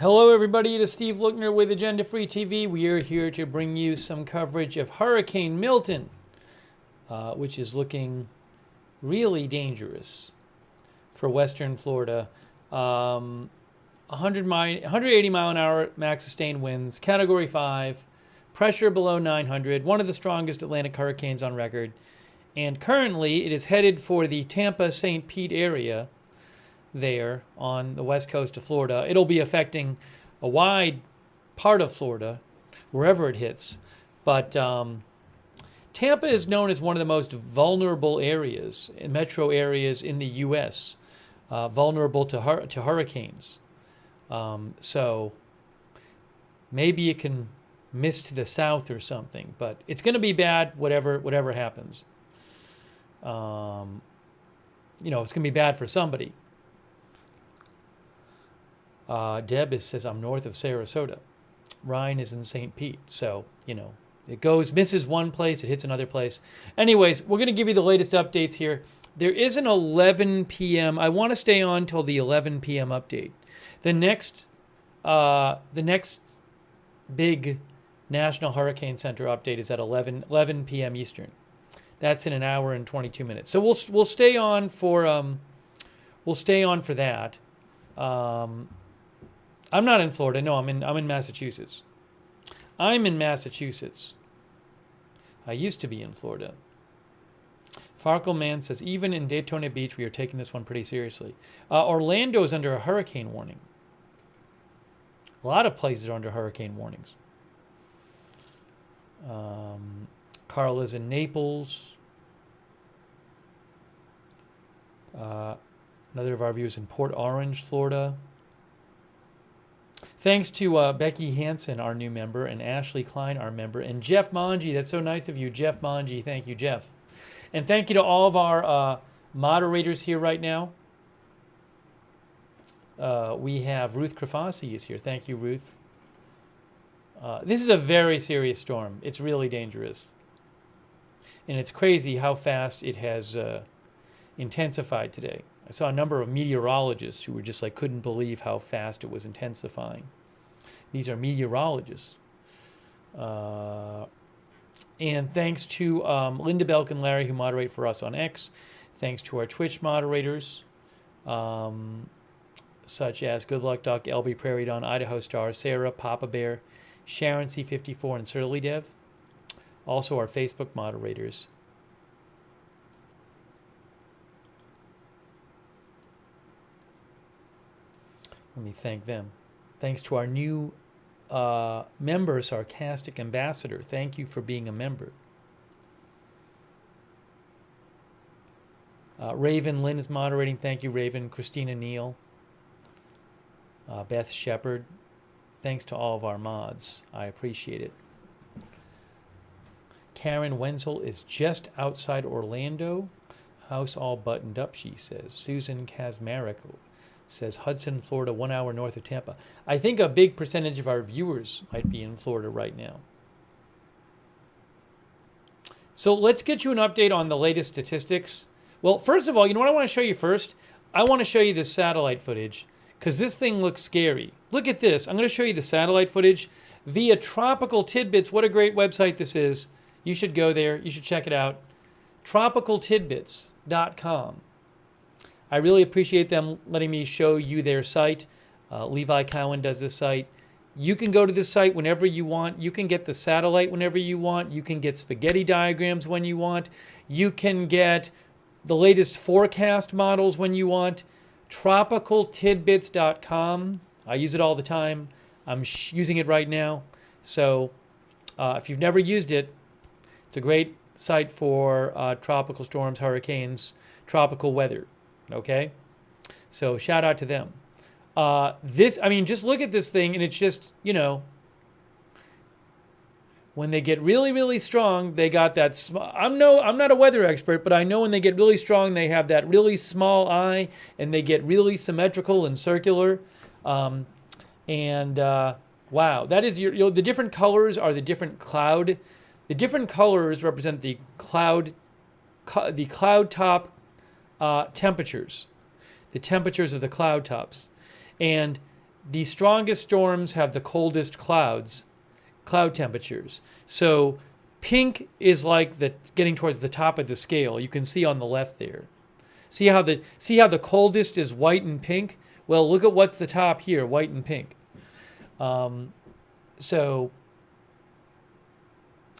Hello, everybody. It is Steve Lookner with Agenda Free TV. We are here to bring you some coverage of Hurricane Milton, which is looking really dangerous for Western Florida. 180 mile an hour max sustained winds, Category 5, pressure below 900, one of the strongest Atlantic hurricanes on record. And currently, it is headed for the Tampa St. Pete area there on the west coast of Florida. It'll be affecting a wide part of Florida, wherever it hits. But Tampa is known as one of the most vulnerable areas, metro areas in the U.S., vulnerable to hurricanes. So maybe it can miss to the south or something, but it's going to be bad whatever happens. It's going to be bad for somebody. Deb says, I'm north of Sarasota. Ryan is in St. Pete. So, it misses one place, it hits another place. Anyways, we're going to give you the latest updates here. There is an 11 p.m. I want to stay on till the 11 p.m. update. The next big National Hurricane Center update is at 11 p.m. Eastern. That's in an hour and 22 minutes. So we'll stay on for that. I'm not in Florida. No, I'm in Massachusetts. I'm in Massachusetts. I used to be in Florida. Farkle Man says, even in Daytona Beach, we are taking this one pretty seriously. Orlando is under a hurricane warning. A lot of places are under hurricane warnings. Carl is in Naples. Another of our viewers in Port Orange, Florida. Thanks to Becky Hansen, our new member, and Ashley Klein, our member, and Jeff Mongi. That's so nice of you, Jeff Mongi. Thank you, Jeff. And thank you to all of our moderators here right now. We have Ruth Krafasi is here. Thank you, Ruth. This is a very serious storm. It's really dangerous. And it's crazy how fast it has intensified today. I saw a number of meteorologists who were just couldn't believe how fast it was intensifying. These are meteorologists. And thanks to Linda Belk and Larry, who moderate for us on X. Thanks to our Twitch moderators, such as Good Luck Duck, LB Prairie Dawn, Idaho Star, Sarah, Papa Bear, Sharon C54, and Surly Dev. Also our Facebook moderators. Let me thank them. Thanks to our new member, Sarcastic Ambassador. Thank you for being a member. Raven Lynn is moderating. Thank you, Raven. Christina Neal. Beth Shepard. Thanks to all of our mods. I appreciate it. Karen Wenzel is just outside Orlando. House all buttoned up, she says. Susan Kazmarek says Hudson, Florida, 1 hour north of Tampa. I think a big percentage of our viewers might be in Florida right now. So let's get you an update on the latest statistics. Well, first of all, you know what I want to show you first? I want to show you the satellite footage because this thing looks scary. Look at this. I'm going to show you the satellite footage via Tropical Tidbits. What a great website this is. You should go there. You should check it out. TropicalTidbits.com. I really appreciate them letting me show you their site. Levi Cowan does this site. You can go to this site whenever you want. You can get the satellite whenever you want. You can get spaghetti diagrams when you want. You can get the latest forecast models when you want. TropicalTidbits.com. I use it all the time. I'm using it right now. So if you've never used it, it's a great site for tropical storms, hurricanes, tropical weather. Okay? So shout out to them. Just look at this thing, and it's just, when they get really, really strong, they got that. I'm not a weather expert, but I know when they get really strong, they have that really small eye, and they get really symmetrical and circular. Wow, that is the different colors are the different cloud. The different colors represent the cloud top temperatures, the temperatures of the cloud tops. And the strongest storms have the coldest cloud temperatures. So pink is like getting towards the top of the scale. You can see on the left there. See how the coldest is white and pink? Well, look at what's the top here, white and pink. So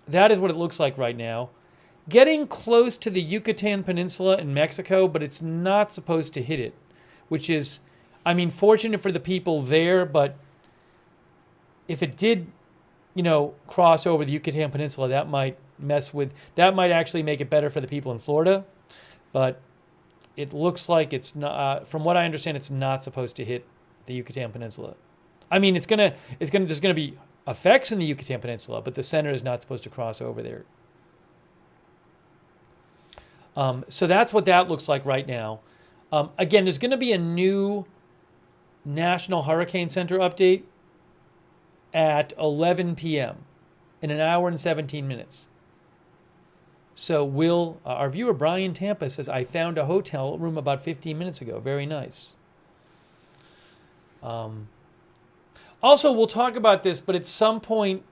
that is what it looks like right now. Getting close to the Yucatan Peninsula in Mexico, but it's not supposed to hit it, which is, I mean, fortunate for the people there, but if it did, cross over the Yucatan Peninsula, that might actually make it better for the people in Florida. But it looks like it's not, from what I understand, it's not supposed to hit the Yucatan Peninsula. I mean, there's going to be effects in the Yucatan Peninsula, but the center is not supposed to cross over there. So that's what that looks like right now. Again, there's going to be a new National Hurricane Center update at 11 p.m. in an hour and 17 minutes. So our viewer Brian Tampa says, I found a hotel room about 15 minutes ago. Very nice. Also, we'll talk about this, but at some point,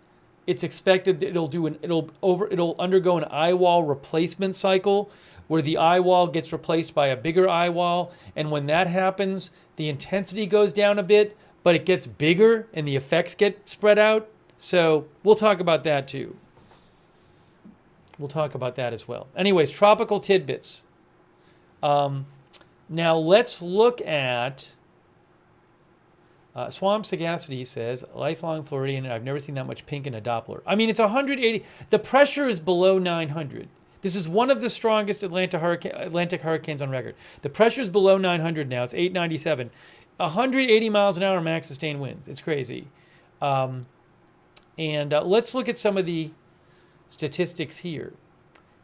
it's expected that it'll undergo an eye wall replacement cycle, where the eye wall gets replaced by a bigger eye wall, and when that happens, the intensity goes down a bit, but it gets bigger and the effects get spread out. So we'll talk about that too. We'll talk about that as well. Anyways, tropical tidbits. Now let's look at Swamp Sagacity says, lifelong Floridian, I've never seen that much pink in a Doppler. I mean, it's 180. The pressure is below 900. This is one of the strongest Atlantic hurricanes on record. The pressure is below 900 now. It's 897. 180 miles an hour max sustained winds. It's crazy. Let's look at some of the statistics here.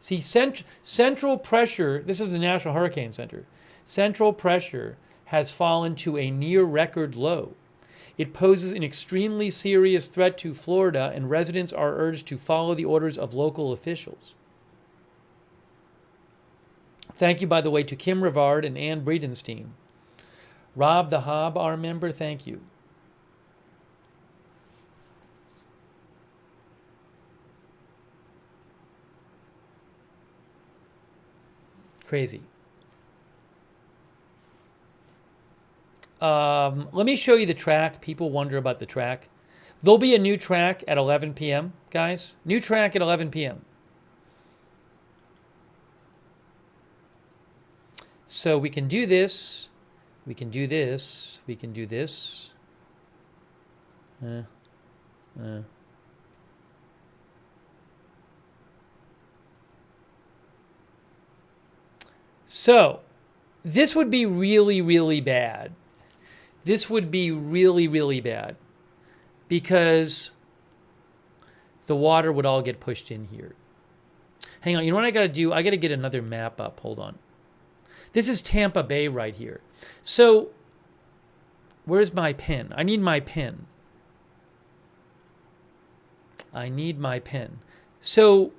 See, central pressure, this is the National Hurricane Center. Central pressure has fallen to a near record low. It poses an extremely serious threat to Florida, and residents are urged to follow the orders of local officials. Thank you, by the way, to Kim Rivard and Ann Breedenstein. Rob the Hob, our member, thank you. Crazy. Let me show you the track. People wonder about the track. There'll be a new track at 11 p.m., guys. New track at 11 p.m. So we can do this. We can do this. We can do this. So this would be really, really bad. This would be really, really bad because the water would all get pushed in here. Hang on, you know what I got to do? I got to get another map up. Hold on. This is Tampa Bay right here. So where's my pen? I need my pen. I need my pen. So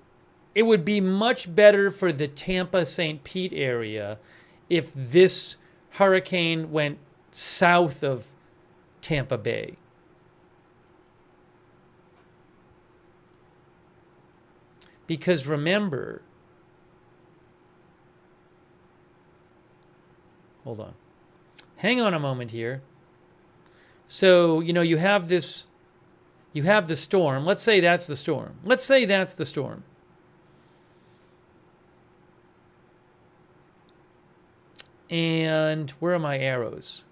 it would be much better for the Tampa St. Pete area if this hurricane went south of Tampa Bay. Because remember, hold on. Hang on a moment here. So, you have this, you have the storm. Let's say that's the storm. Let's say that's the storm. And where are my arrows?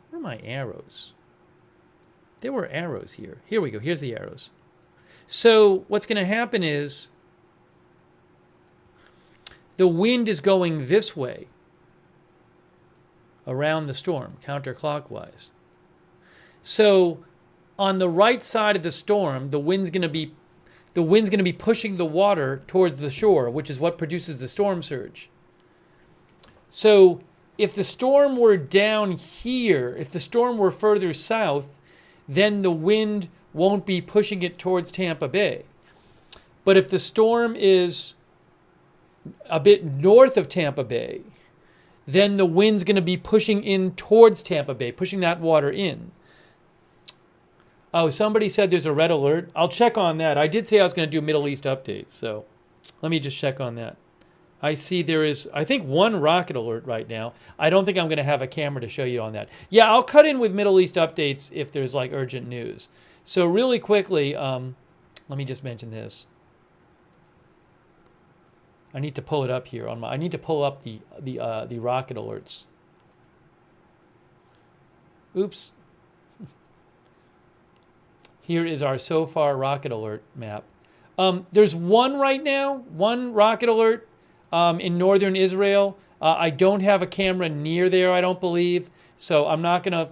Where are my arrows? There were arrows here. Here we go. Here's the arrows. So what's going to happen is the wind is going this way around the storm, counterclockwise. So on the right side of the storm, the wind's going to be pushing the water towards the shore, which is what produces the storm surge. So if the storm were down here, if the storm were further south, then the wind won't be pushing it towards Tampa Bay. But if the storm is a bit north of Tampa Bay, then the wind's going to be pushing in towards Tampa Bay, pushing that water in. Oh, somebody said there's a red alert. I'll check on that. I did say I was going to do Middle East updates, so let me just check on that. I see there is, I think, one rocket alert right now. I don't think I'm going to have a camera to show you on that. Yeah, I'll cut in with Middle East updates if there's like urgent news. So really quickly, let me just mention this. I need to pull it up here on my. I need to pull up the rocket alerts. Oops. Here is our so far rocket alert map. There's one right now, one rocket alert in northern Israel. I don't have a camera near there, I don't believe. So I'm not going to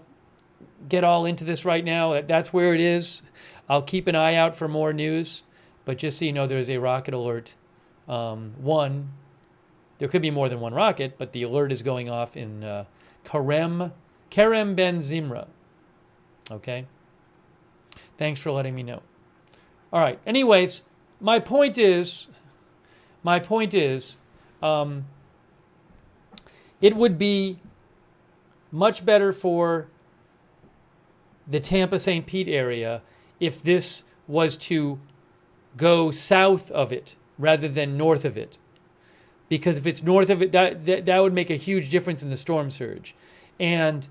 get all into this right now. That's where it is. I'll keep an eye out for more news. But just so you know, there's a rocket alert. One. There could be more than one rocket, but the alert is going off in Kerem Ben Zimra. Okay? Thanks for letting me know. All right. Anyways, my point is, it would be much better for the Tampa St. Pete area if this was to go south of it rather than north of it. Because if it's north of it, that would make a huge difference in the storm surge. And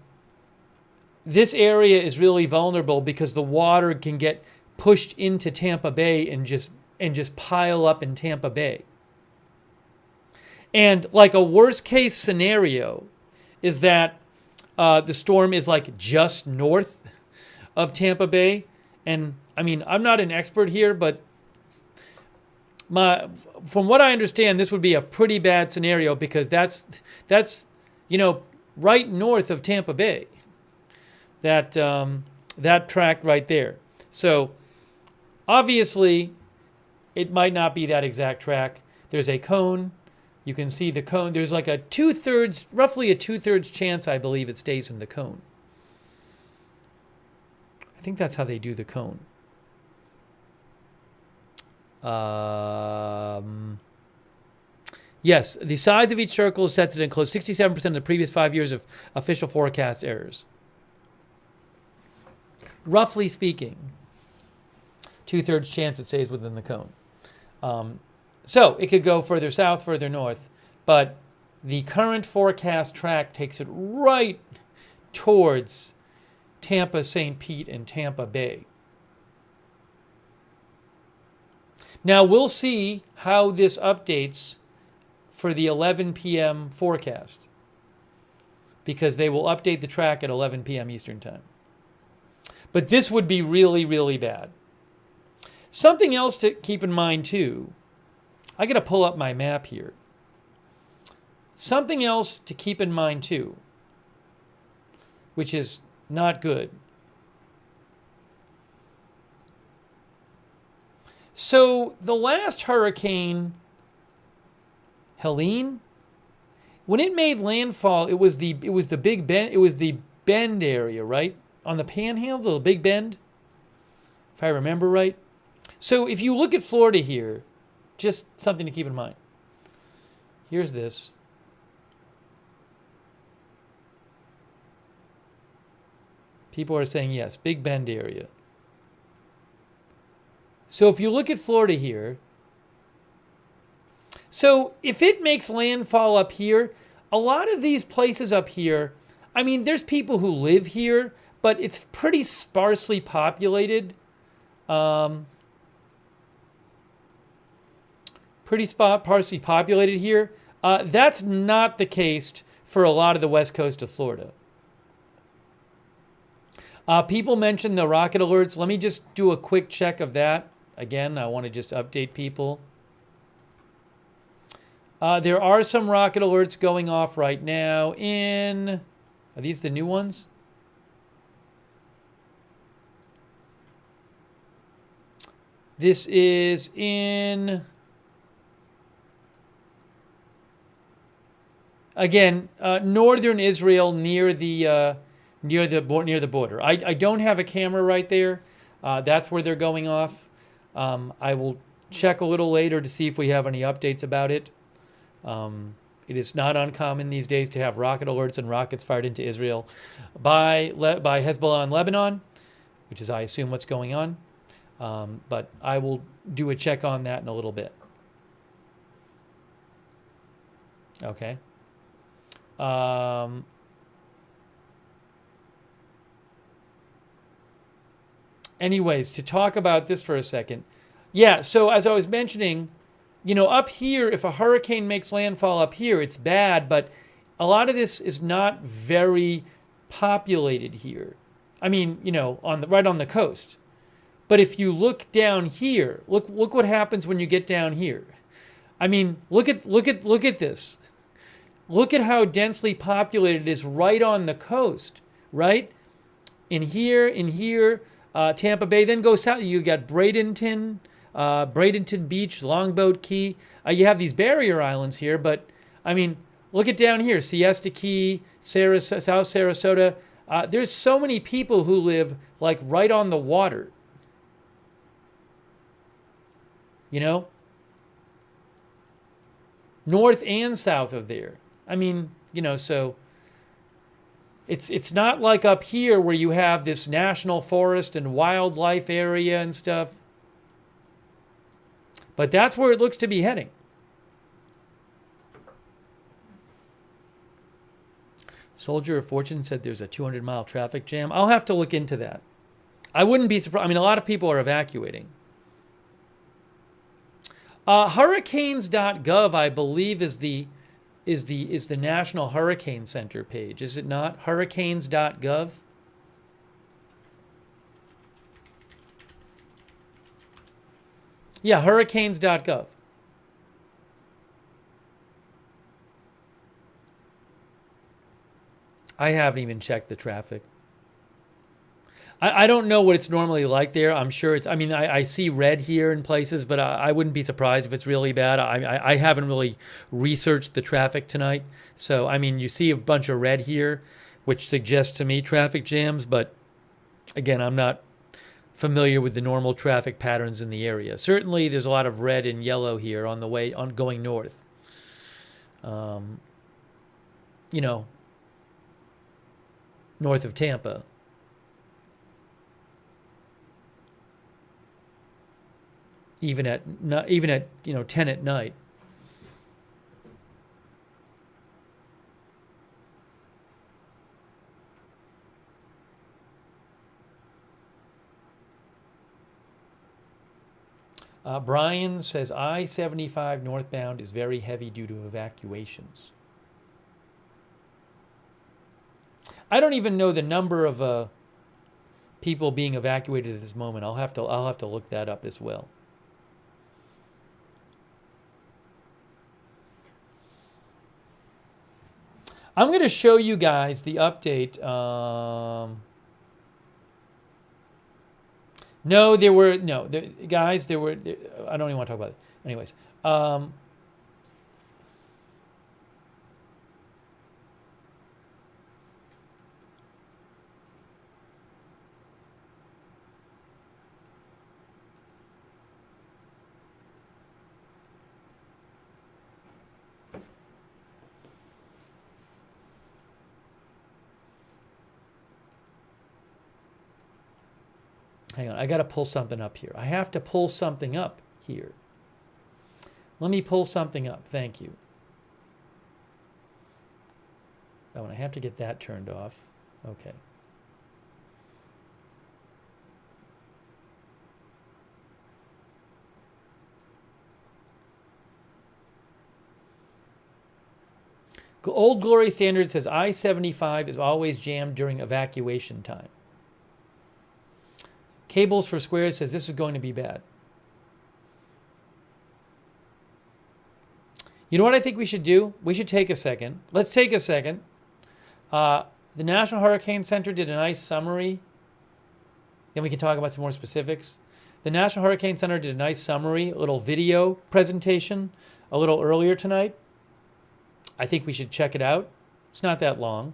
this area is really vulnerable because the water can get pushed into Tampa Bay and just pile up in Tampa Bay. And like a worst case scenario is that the storm is like just north of Tampa Bay. And I mean, I'm not an expert here, but from what I understand, this would be a pretty bad scenario because that's right north of Tampa Bay. That tract right there. So obviously, it might not be that exact track. There's a cone. You can see the cone. There's like roughly a two-thirds chance, I believe, it stays in the cone. I think that's how they do the cone. Yes, the size of each circle is set to enclose 67% of the previous 5 years of official forecast errors. Roughly speaking, two-thirds chance it stays within the cone. So it could go further south, further north, but the current forecast track takes it right towards Tampa, St. Pete, and Tampa Bay. Now we'll see how this updates for the 11 p.m. forecast because they will update the track at 11 p.m. Eastern Time. But this would be really, really bad. Something else to keep in mind too, I got to pull up my map here. Something else to keep in mind too, which is not good. So the last hurricane, Helene, when it made landfall, it was the Big Bend, it was the Bend area, right? On the Panhandle, the Big Bend, if I remember right. So if you look at Florida here, just something to keep in mind. Here's this. People are saying yes, Big Bend area. So if you look at Florida here, so if it makes landfall up here, a lot of these places up here, I mean, there's people who live here, but it's pretty sparsely populated. Sparsely populated here. That's not the case for a lot of the west coast of Florida. People mentioned the rocket alerts. Let me just do a quick check of that. Again, I want to just update people. There are some rocket alerts going off right now in... Are these the new ones? This is in... Again, northern Israel near the border. I don't have a camera right there. That's where they're going off. I will check a little later to see if we have any updates about it. It is not uncommon these days to have rocket alerts and rockets fired into Israel by Hezbollah in Lebanon, which is, I assume, what's going on. But I will do a check on that in a little bit. Okay. Anyways, to talk about this for a second. Yeah, so as I was mentioning, up here, if a hurricane makes landfall up here, it's bad, but a lot of this is not very populated here. I mean, right on the coast. But if you look down here, look what happens when you get down here. I mean, look at this. Look at how densely populated it is right on the coast, right? In here, Tampa Bay, then go south. You got Bradenton Beach, Longboat Key. You have these barrier islands here, but I mean, look at down here, Siesta Key, South Sarasota. There's so many people who live like right on the water. North and south of there. I mean, so it's not like up here where you have this national forest and wildlife area and stuff. But that's where it looks to be heading. Soldier of Fortune said there's a 200-mile traffic jam. I'll have to look into that. I wouldn't be surprised. I mean, a lot of people are evacuating. Hurricanes.gov, I believe, is the National Hurricane Center page, is it not? Hurricanes.gov. Yeah, hurricanes.gov. I haven't even checked the traffic. I don't know what it's normally like there. I'm sure it's, I see red here in places, but I wouldn't be surprised if it's really bad. I haven't really researched the traffic tonight. So, I mean, you see a bunch of red here, which suggests to me traffic jams. But again, I'm not familiar with the normal traffic patterns in the area. Certainly, there's a lot of red and yellow here on the way going north. North of Tampa. Even at 10 at night. Brian says I-75 northbound is very heavy due to evacuations. I don't even know the number of people being evacuated at this moment. I'll have to look that up as well. I'm going to show you guys the update. Guys, there were. I don't even want to talk about it. Anyways, hang on, I got to pull something up here. I have to pull something up here. Let me pull something up. Thank you. Oh, and I have to get that turned off. Okay. Old Glory Standard says I-75 is always jammed during evacuation time. Cables for Squares says this is going to be bad. You know what I think we should do? We should take a second. Let's take a second. The National Hurricane Center did a nice summary. Then we can talk about some more specifics. The National Hurricane Center did a nice summary, a little video presentation a little earlier tonight. I think we should check it out. It's not that long.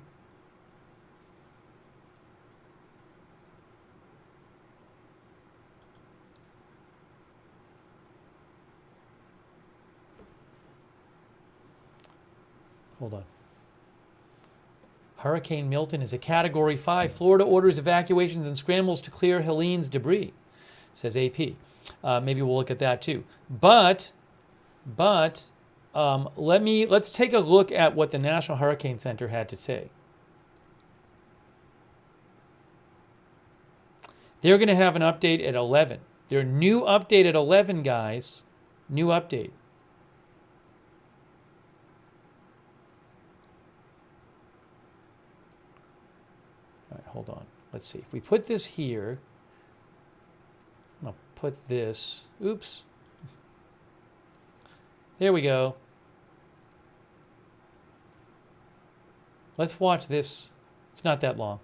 Hold on. Hurricane Milton is a Category 5. Florida orders evacuations and scrambles to clear Helene's debris, says AP. Maybe we'll look at that too. But let's take a look at what the National Hurricane Center had to say. They're going to have an update at 11. Their new update at 11, guys. New update. All right, hold on. Let's see. If we put this here, I'm going to put this. Oops. There we go. Let's watch this. It's not that long.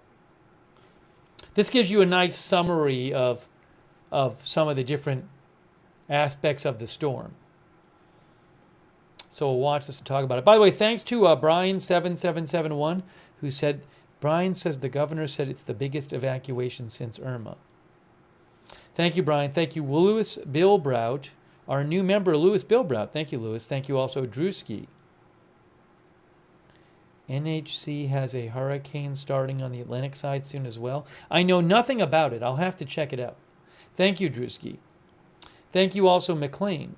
This gives you a nice summary of some of the different aspects of the storm. So we'll watch this and talk about it. By the way, thanks to Brian7771, who said, Brian says the governor said it's the biggest evacuation since Irma. Thank you, Brian. Thank you, Louis Bilbrout, our new member, Louis Bilbrout. Thank you, Louis. Thank you also, Drewski. NHC has a hurricane starting on the Atlantic side soon as well. I know nothing about it. I'll have to check it out. Thank you, Drewski. Thank you also, McLean.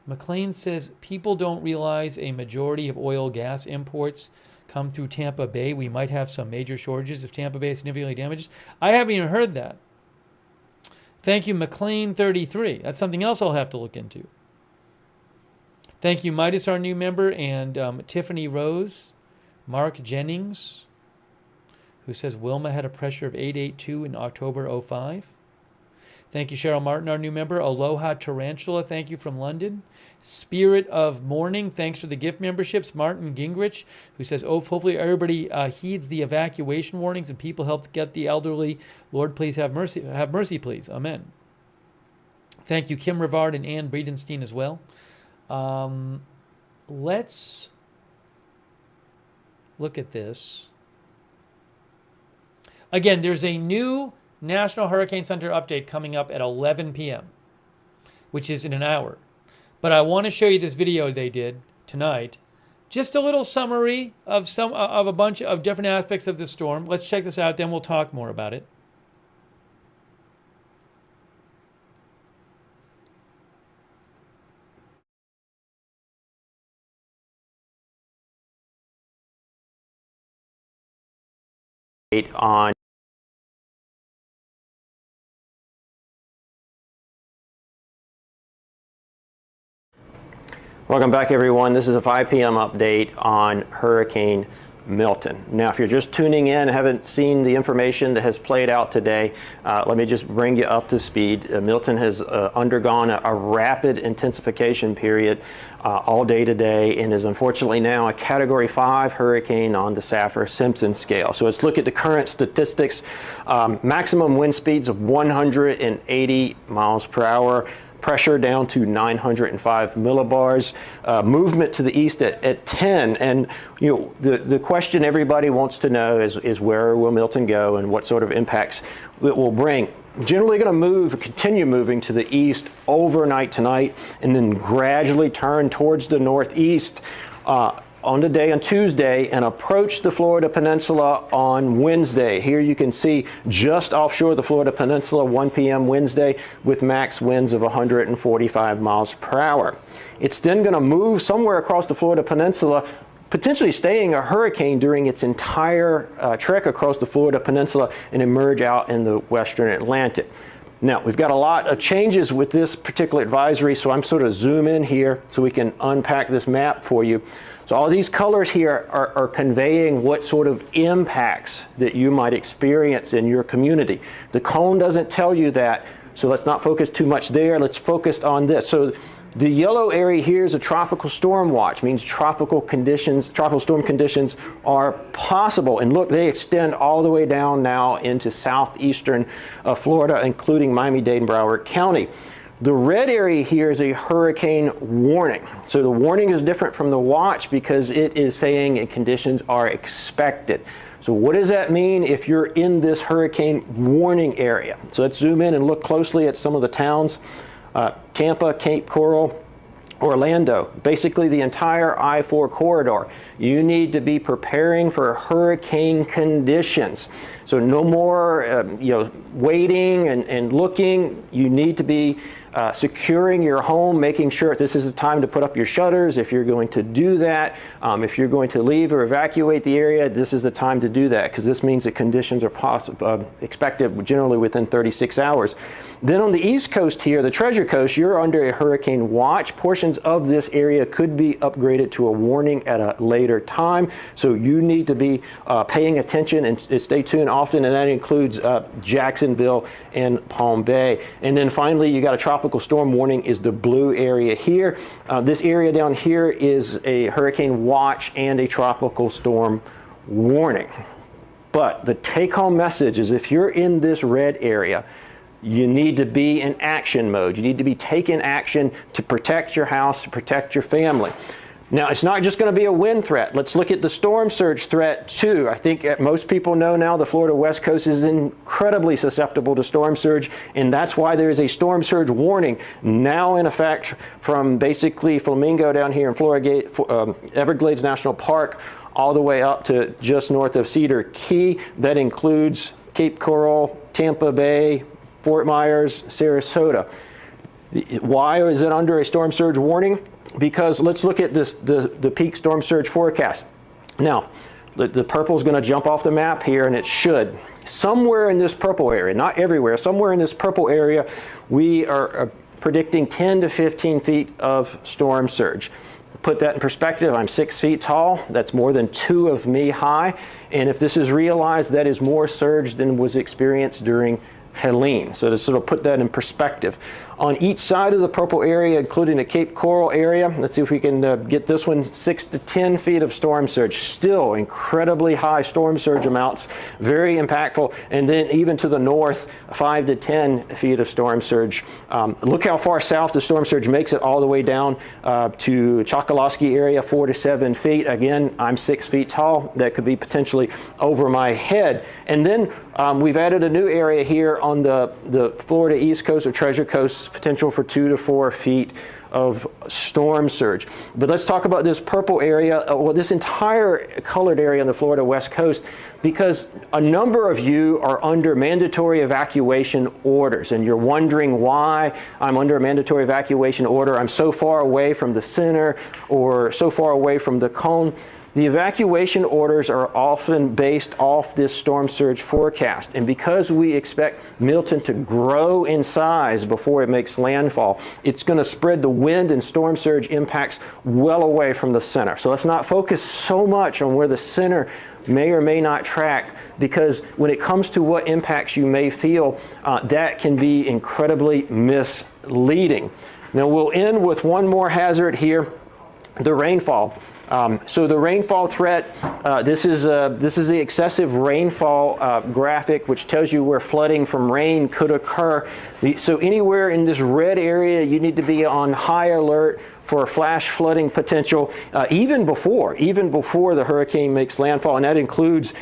McLean says, people don't realize a majority of oil gas imports come through Tampa Bay. We might have some major shortages if Tampa Bay is significantly damaged. I haven't even heard that. Thank you, McLean33. That's something else I'll have to look into. Thank you, Midas, our new member, and Tiffany Rose, Mark Jennings, who says Wilma had a pressure of 882 in October 05. Thank you, Cheryl Martin, our new member. Aloha Tarantula, thank you from London. Spirit of Mourning, thanks for the gift memberships. Martin Gingrich, who says, oh, hopefully everybody heeds the evacuation warnings and people help get the elderly. Lord, please have mercy, please. Amen. Thank you, Kim Rivard and Ann Breedenstein as well. Let's look at this. Again, there's a new National Hurricane Center update coming up at 11 p.m., which is in an hour. But I want to show you this video they did tonight. Just a little summary of a bunch of different aspects of the storm. Let's check this out, then we'll talk more about it. On Welcome back, everyone. This is a 5 p.m. update on Hurricane Milton. Now, if you're just tuning in and haven't seen the information that has played out today, let me just bring you up to speed. Milton has undergone a rapid intensification period all day today and is unfortunately now a Category 5 hurricane on the Saffir-Simpson scale. So let's look at the current statistics. Maximum wind speeds of 180 miles per hour. Pressure down to 905 millibars, movement to the east at 10. And you know, the question everybody wants to know is where will Milton go and what sort of impacts it will bring. Generally going to continue moving to the east overnight tonight and then gradually turn towards the northeast on Tuesday and approach the Florida Peninsula on Wednesday. Here you can see just offshore the Florida Peninsula, 1 p.m. Wednesday with max winds of 145 miles per hour. It's then going to move somewhere across the Florida Peninsula, potentially staying a hurricane during its entire trek across the Florida Peninsula and emerge out in the western Atlantic. Now, we've got a lot of changes with this particular advisory, so I'm sort of zoom in here so we can unpack this map for you. So all these colors here are conveying what sort of impacts that you might experience in your community. The cone doesn't tell you that, so let's not focus too much there. Let's focus on this. So the yellow area here is a tropical storm watch, means tropical storm conditions are possible. And look, they extend all the way down now into southeastern Florida, including Miami-Dade and Broward County. The red area here is a hurricane warning. So the warning is different from the watch because it is saying conditions are expected. So what does that mean if you're in this hurricane warning area? So let's zoom in and look closely at some of the towns. Tampa, Cape Coral, Orlando, basically the entire I-4 corridor. You need to be preparing for hurricane conditions. So no more waiting and looking. You need to be securing your home, making sure this is the time to put up your shutters if you're going to do that. If you're going to leave or evacuate the area, this is the time to do that, because this means that conditions are expected generally within 36 hours. Then on the East Coast here, the Treasure Coast, you're under a hurricane watch. Portions of this area could be upgraded to a warning at a later time. So you need to be paying attention and stay tuned often, and that includes Jacksonville and Palm Bay. And then finally, you got a tropical storm warning is the blue area here. This area down here is a hurricane watch and a tropical storm warning. But the take-home message is, if you're in this red area, you need to be in action mode. You need to be taking action to protect your house, to protect your family. Now, it's not just going to be a wind threat. Let's look at the storm surge threat too. I think most people know now the Florida West Coast is incredibly susceptible to storm surge, and that's why there is a storm surge warning now in effect from basically Flamingo down here in Florida, Everglades National Park, all the way up to just north of Cedar Key. That includes Cape Coral, Tampa Bay, Fort Myers, Sarasota. Why is it under a storm surge warning? Because let's look at this, the peak storm surge forecast. Now, the purple is going to jump off the map here, and it should. Somewhere in this purple area, not everywhere, somewhere in this purple area, we are predicting 10 to 15 feet of storm surge. Put that in perspective, I'm 6 feet tall. That's more than 2 of me high. And if this is realized, that is more surge than was experienced during Helene. So to sort of put that in perspective. On each side of the purple area, including the Cape Coral area, let's see if we can get this one, 6 to 10 feet of storm surge. Still incredibly high storm surge amounts, very impactful. And then even to the north, 5 to 10 feet of storm surge. Look how far south the storm surge makes it, all the way down to Chokoloskee area, 4 to 7 feet. Again, I'm 6 feet tall. That could be potentially over my head. And then we've added a new area here on the Florida East Coast or Treasure Coast, potential for 2 to 4 feet of storm surge. But let's talk about this purple area, or this entire colored area on the Florida West Coast, because a number of you are under mandatory evacuation orders, and you're wondering why I'm under a mandatory evacuation order. I'm so far away from the center or so far away from the cone. The evacuation orders are often based off this storm surge forecast. And because we expect Milton to grow in size before it makes landfall, it's going to spread the wind and storm surge impacts well away from the center. So let's not focus so much on where the center may or may not track, because when it comes to what impacts you may feel, that can be incredibly misleading. Now we'll end with one more hazard here, the rainfall. So the rainfall threat, this is the excessive rainfall graphic, which tells you where flooding from rain could occur. So anywhere in this red area, you need to be on high alert for flash flooding potential, even before the hurricane makes landfall, and that includes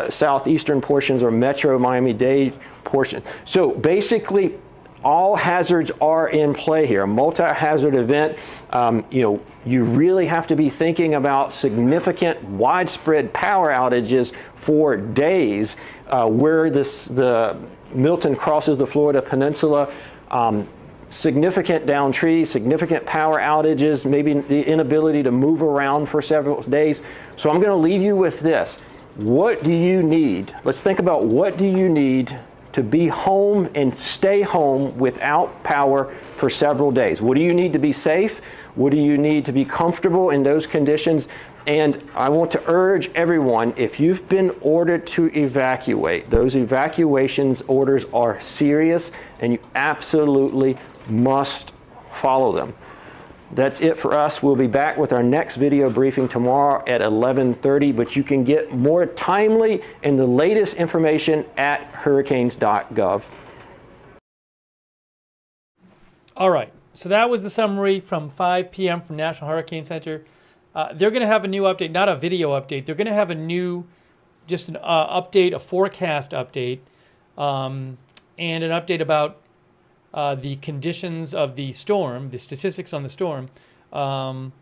southeastern portions or metro Miami-Dade portion. So basically, all hazards are in play here. A multi-hazard event, you really have to be thinking about significant widespread power outages for days where the Milton crosses the Florida Peninsula. Significant downed trees, significant power outages, maybe the inability to move around for several days. So I'm going to leave you with this. What do you need? Let's think about, what do you need to be home and stay home without power for several days? What do you need to be safe? What do you need to be comfortable in those conditions? And I want to urge everyone, if you've been ordered to evacuate, those evacuations orders are serious, and you absolutely must follow them. That's it for us. We'll be back with our next video briefing tomorrow at 11:30, but you can get more timely and the latest information at hurricanes.gov. All right, so that was the summary from 5 p.m. from National Hurricane Center. They're going to have a new update, not a video update. They're going to have a new, just an update, a forecast update, and an update about the conditions of the storm, the statistics on the storm, at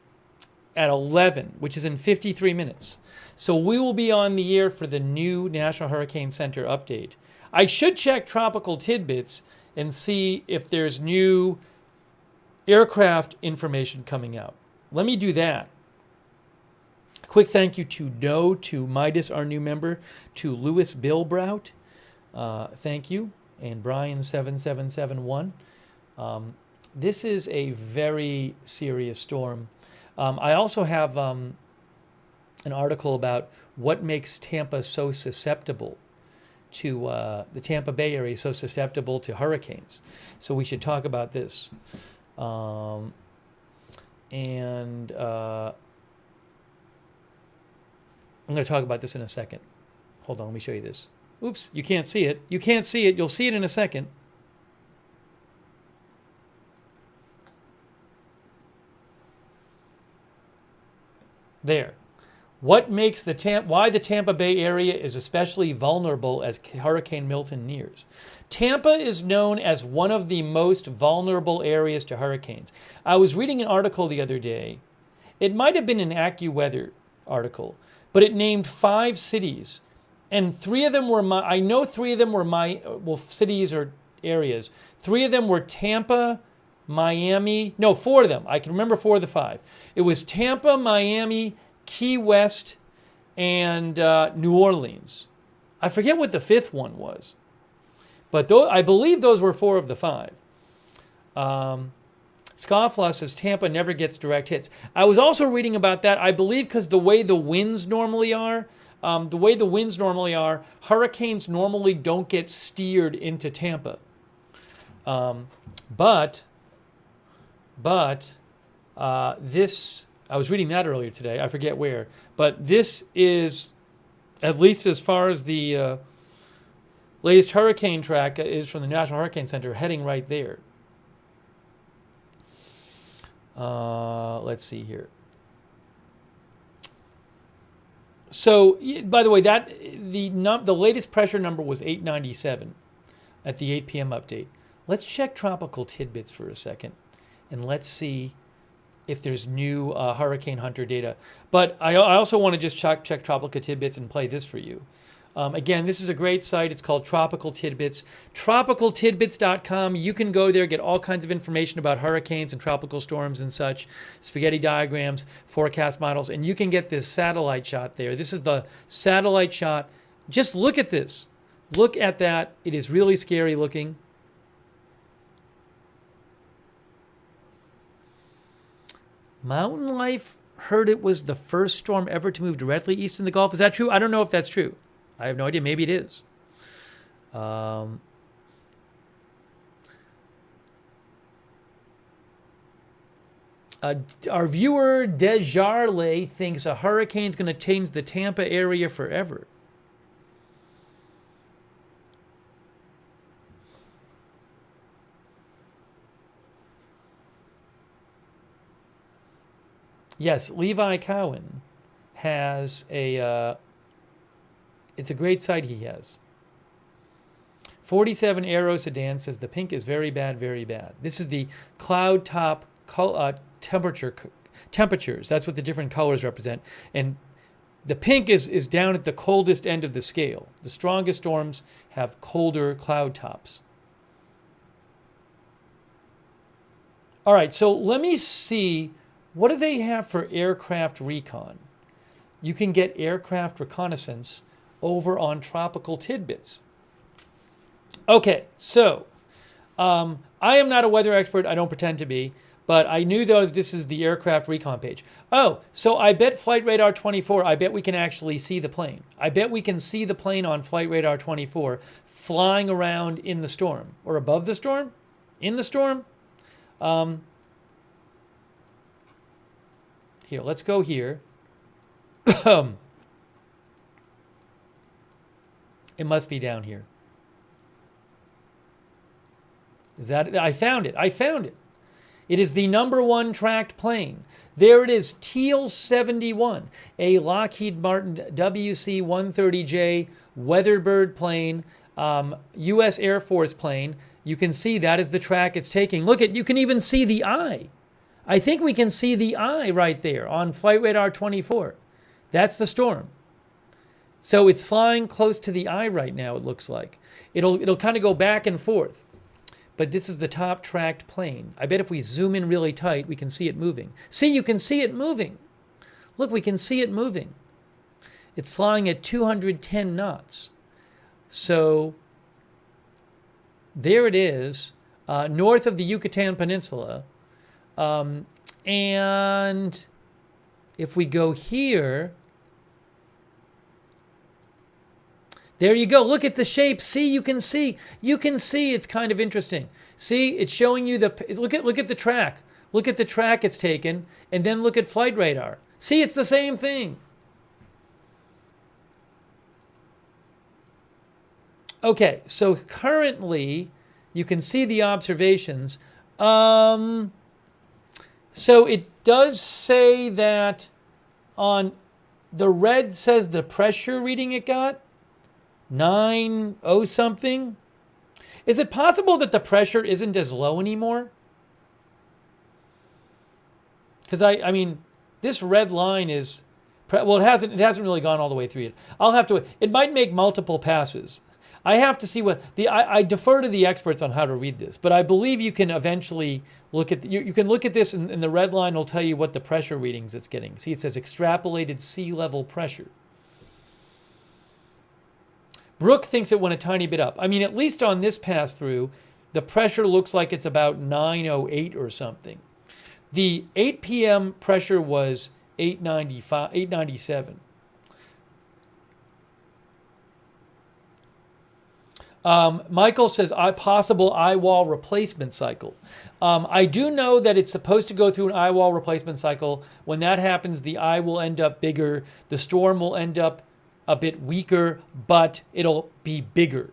11, which is in 53 minutes. So we will be on the air for the new National Hurricane Center update. I should check Tropical Tidbits and see if there's new aircraft information coming out. Let me do that. Quick thank you to No, to Midas, our new member, to Louis Bilbrout. Thank you. And Brian7771. This is a very serious storm. I also have an article about what makes Tampa so susceptible to the Tampa Bay area, so susceptible to hurricanes. So we should talk about this. I'm going to talk about this in a second. Hold on, let me show you this. Oops, you can't see it. You can't see it. You'll see it in a second. There. What makes why the Tampa Bay area is especially vulnerable as Hurricane Milton nears. Tampa is known as one of the most vulnerable areas to hurricanes. I was reading an article the other day. It might have been an AccuWeather article, but it named 5 cities, and 3 of them were cities or areas. 3 of them were Tampa, Miami. No, 4 of them. I can remember 4 of the 5. It was Tampa, Miami, Key West, and New Orleans. I forget what the 5th one was, but I believe those were 4 of the 5. Scofflaw says Tampa never gets direct hits. I was also reading about that, I believe, because the way the winds normally are, hurricanes normally don't get steered into Tampa. But this, I was reading that earlier today, I forget where, but this is, at least as far as the latest hurricane track is from the National Hurricane Center, heading right there. Let's see here. So, by the way, the latest pressure number was 897 at the 8 p.m. update. Let's check Tropical Tidbits for a second, and let's see if there's new Hurricane Hunter data. But I also want to just check Tropical Tidbits and play this for you. Again, this is a great site. It's called Tropical Tidbits. TropicalTidbits.com. You can go there, get all kinds of information about hurricanes and tropical storms and such, spaghetti diagrams, forecast models, and you can get this satellite shot there. This is the satellite shot. Just look at this. Look at that. It is really scary looking. Mountain Life heard it was the first storm ever to move directly east in the Gulf. Is that true? I don't know if that's true. I have no idea. Maybe it is. Our viewer Desjarlais thinks a hurricane's going to change the Tampa area forever. Yes, Levi Cowan has it's a great site he has. 47 Aero Sedan says the pink is very bad, very bad. This is the cloud top temperatures. That's what the different colors represent. And the pink is down at the coldest end of the scale. The strongest storms have colder cloud tops. All right, so let me see, what do they have for aircraft recon? You can get aircraft reconnaissance over on Tropical Tidbits. Okay, so I am not a weather expert. I don't pretend to be, but I knew, though, that this is the aircraft recon page. Oh, so I bet Flight Radar 24, I bet we can actually see the plane. I bet we can see the plane on Flight Radar 24 flying around in the storm, or above the storm, in the storm. Here, let's go here. It must be down here. Is that it? I found it. I found it. It is the #1 tracked plane. There it is, Teal 71, a Lockheed Martin WC-130J Weatherbird plane, U.S. Air Force plane. You can see that is the track it's taking. Look at, you can even see the eye. I think we can see the eye right there on Flight Radar 24. That's the storm. So it's flying close to the eye right now, it looks like. It'll kind of go back and forth. But this is the top tracked plane. I bet if we zoom in really tight, we can see it moving. See, you can see it moving. Look, we can see it moving. It's flying at 210 knots. So there it is, north of the Yucatan Peninsula. And if we go here, there you go. Look at the shape. See, you can see it's kind of interesting. See, it's showing you look at the track. Look at the track it's taken, and then look at flight radar. See, it's the same thing. Okay, so currently you can see the observations. So it does say that on the red says the pressure reading it got 9.0 something. Is it possible that the pressure isn't as low anymore? Because I mean, this red line is, well, it hasn't really gone all the way through yet. I'll have to, it might make multiple passes. I have to see what I defer to the experts on how to read this, but I believe you can eventually look at, you can look at this and the red line will tell you what the pressure readings it's getting. See, it says extrapolated sea level pressure. Brooke thinks it went a tiny bit up. I mean, at least on this pass through, the pressure looks like it's about 908 or something. The 8 p.m. pressure was 897. Michael says, possible eye wall replacement cycle. I do know that it's supposed to go through an eye wall replacement cycle. When that happens, the eye will end up bigger. The storm will end up a bit weaker, but it'll be bigger.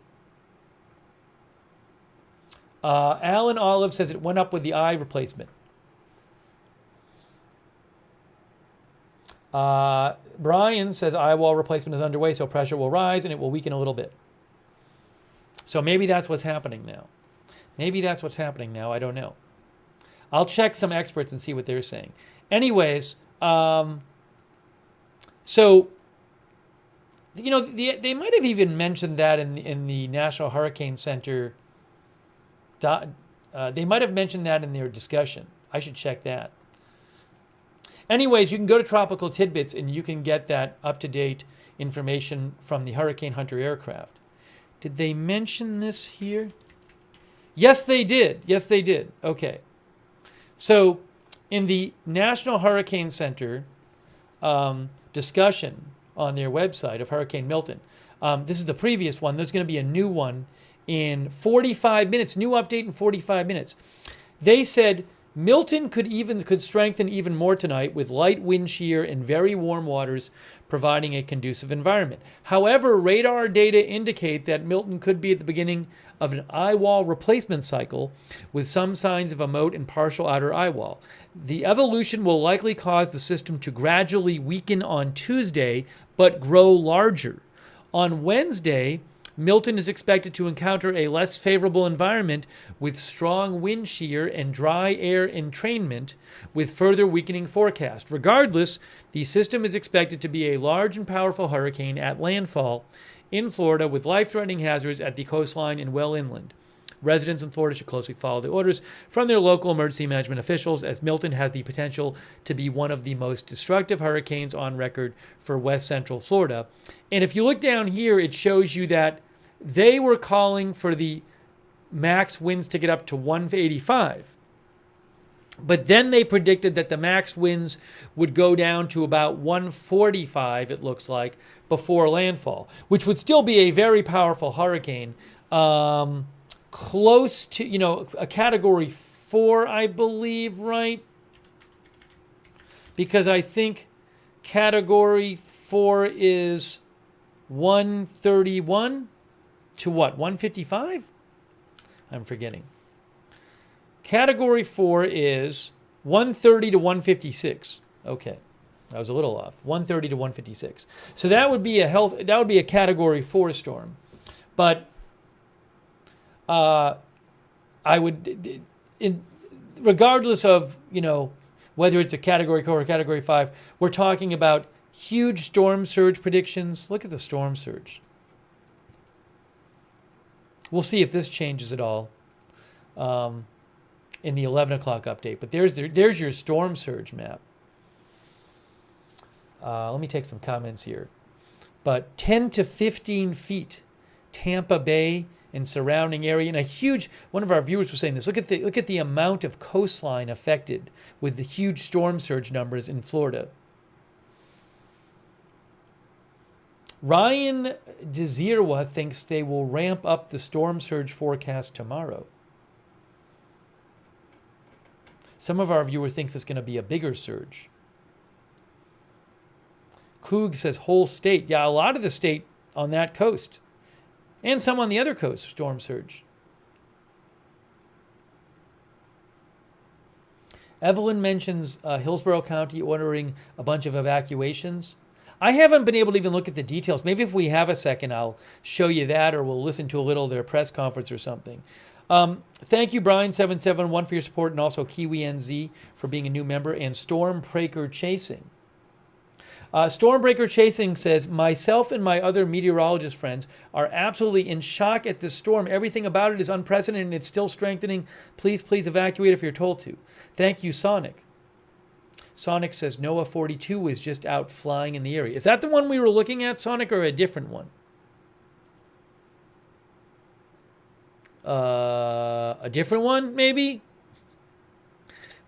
Alan Olive says it went up with the eye replacement. Brian says eye wall replacement is underway, so pressure will rise and it will weaken a little bit. So maybe that's what's happening now. Maybe that's what's happening now. I don't know. I'll check some experts and see what they're saying. Anyways, so, you know, they might have even mentioned that in the National Hurricane Center. They might have mentioned that in their discussion. I should check that. Anyways, you can go to Tropical Tidbits and you can get that up-to-date information from the Hurricane Hunter aircraft. Did they mention this here? Yes, they did. Yes, they did. Okay. So in the National Hurricane Center discussion on their website of Hurricane Milton, this is the previous one. There's going to be a new one in 45 minutes, new update in 45 minutes. They said Milton could strengthen even more tonight with light wind shear and very warm waters, providing a conducive environment. However, radar data indicate that Milton could be at the beginning of an eye wall replacement cycle with some signs of a moat and partial outer eye wall. The evolution will likely cause the system to gradually weaken on Tuesday, but grow larger. On Wednesday, Milton is expected to encounter a less favorable environment with strong wind shear and dry air entrainment with further weakening forecast. Regardless, the system is expected to be a large and powerful hurricane at landfall in Florida with life-threatening hazards at the coastline and well inland. Residents in Florida should closely follow the orders from their local emergency management officials, as Milton has the potential to be one of the most destructive hurricanes on record for West Central Florida. And if you look down here, it shows you that they were calling for the max winds to get up to 185. But then they predicted that the max winds would go down to about 145, it looks like, before landfall, which would still be a very powerful hurricane. Close to, you know, a category 4, I believe, right? Because I think category 4 is 131 to what, 155? I'm forgetting. Category 4 is 130 to 156. Okay, I was a little off. 130 to 156. So that would be a category 4 storm. But I would, regardless of, you know, whether it's a Category 4 or Category 5, we're talking about huge storm surge predictions. Look at the storm surge. We'll see if this changes at all in the 11 o'clock update. But there's your storm surge map. Let me take some comments here. But 10 to 15 feet, Tampa Bay and surrounding area, and a huge. One of our viewers was saying this. Look at the amount of coastline affected with the huge storm surge numbers in Florida. Ryan Desirwa thinks they will ramp up the storm surge forecast tomorrow. Some of our viewers think it's going to be a bigger surge. Coog says whole state. Yeah, a lot of the state on that coast. And some on the other coast, storm surge. Evelyn mentions Hillsborough County ordering a bunch of evacuations. I haven't been able to even look at the details. Maybe if we have a second, I'll show you that, or we'll listen to a little of their press conference or something. Thank you, Brian771, for your support, and also KiwiNZ for being a new member, and Stormbreaker Chasing. Stormbreaker Chasing says, myself and my other meteorologist friends are absolutely in shock at this storm. Everything about it is unprecedented and it's still strengthening. Please evacuate if you're told to. Thank you, Sonic. Sonic says NOAA 42 is just out flying in the area. Is that the one we were looking at, Sonic, or a different one? A different one, maybe?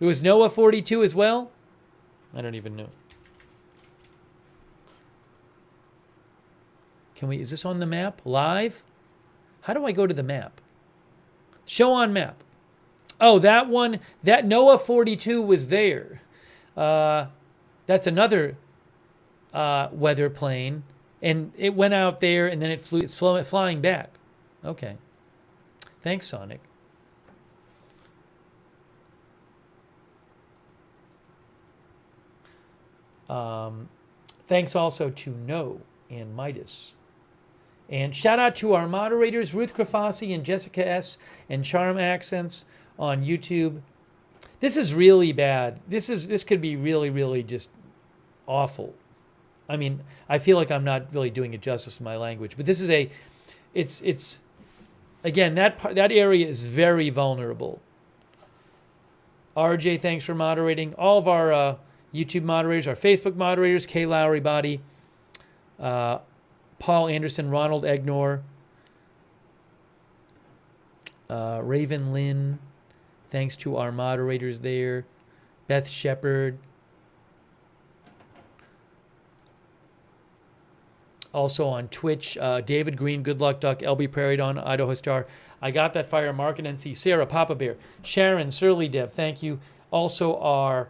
It was NOAA 42 as well? I don't even know. Is this on the map? Live? How do I go to the map? Show on map. Oh, that one, that NOAA 42 was there. That's another weather plane. And it went out there and then it's flying back. Okay. Thanks, Sonic. Thanks also to No and Midas. And shout out to our moderators, Ruth Krafasi and Jessica S. and Charm Accents on YouTube. This is really bad. This could be really, really just awful. I mean, I feel like I'm not really doing it justice in my language, but this is it's again, that area is very vulnerable. RJ, thanks for moderating. All of our YouTube moderators, our Facebook moderators, Kay Lowry Body, Paul Anderson, Ronald Egnor, Raven Lynn, thanks to our moderators there, Beth Shepard. Also on Twitch, David Green, Good Luck Duck, LB Prairie Dawn, Idaho Star. I got that fire, Mark and NC, Sarah, Papa Bear, Sharon, Surly Dev, thank you. Also our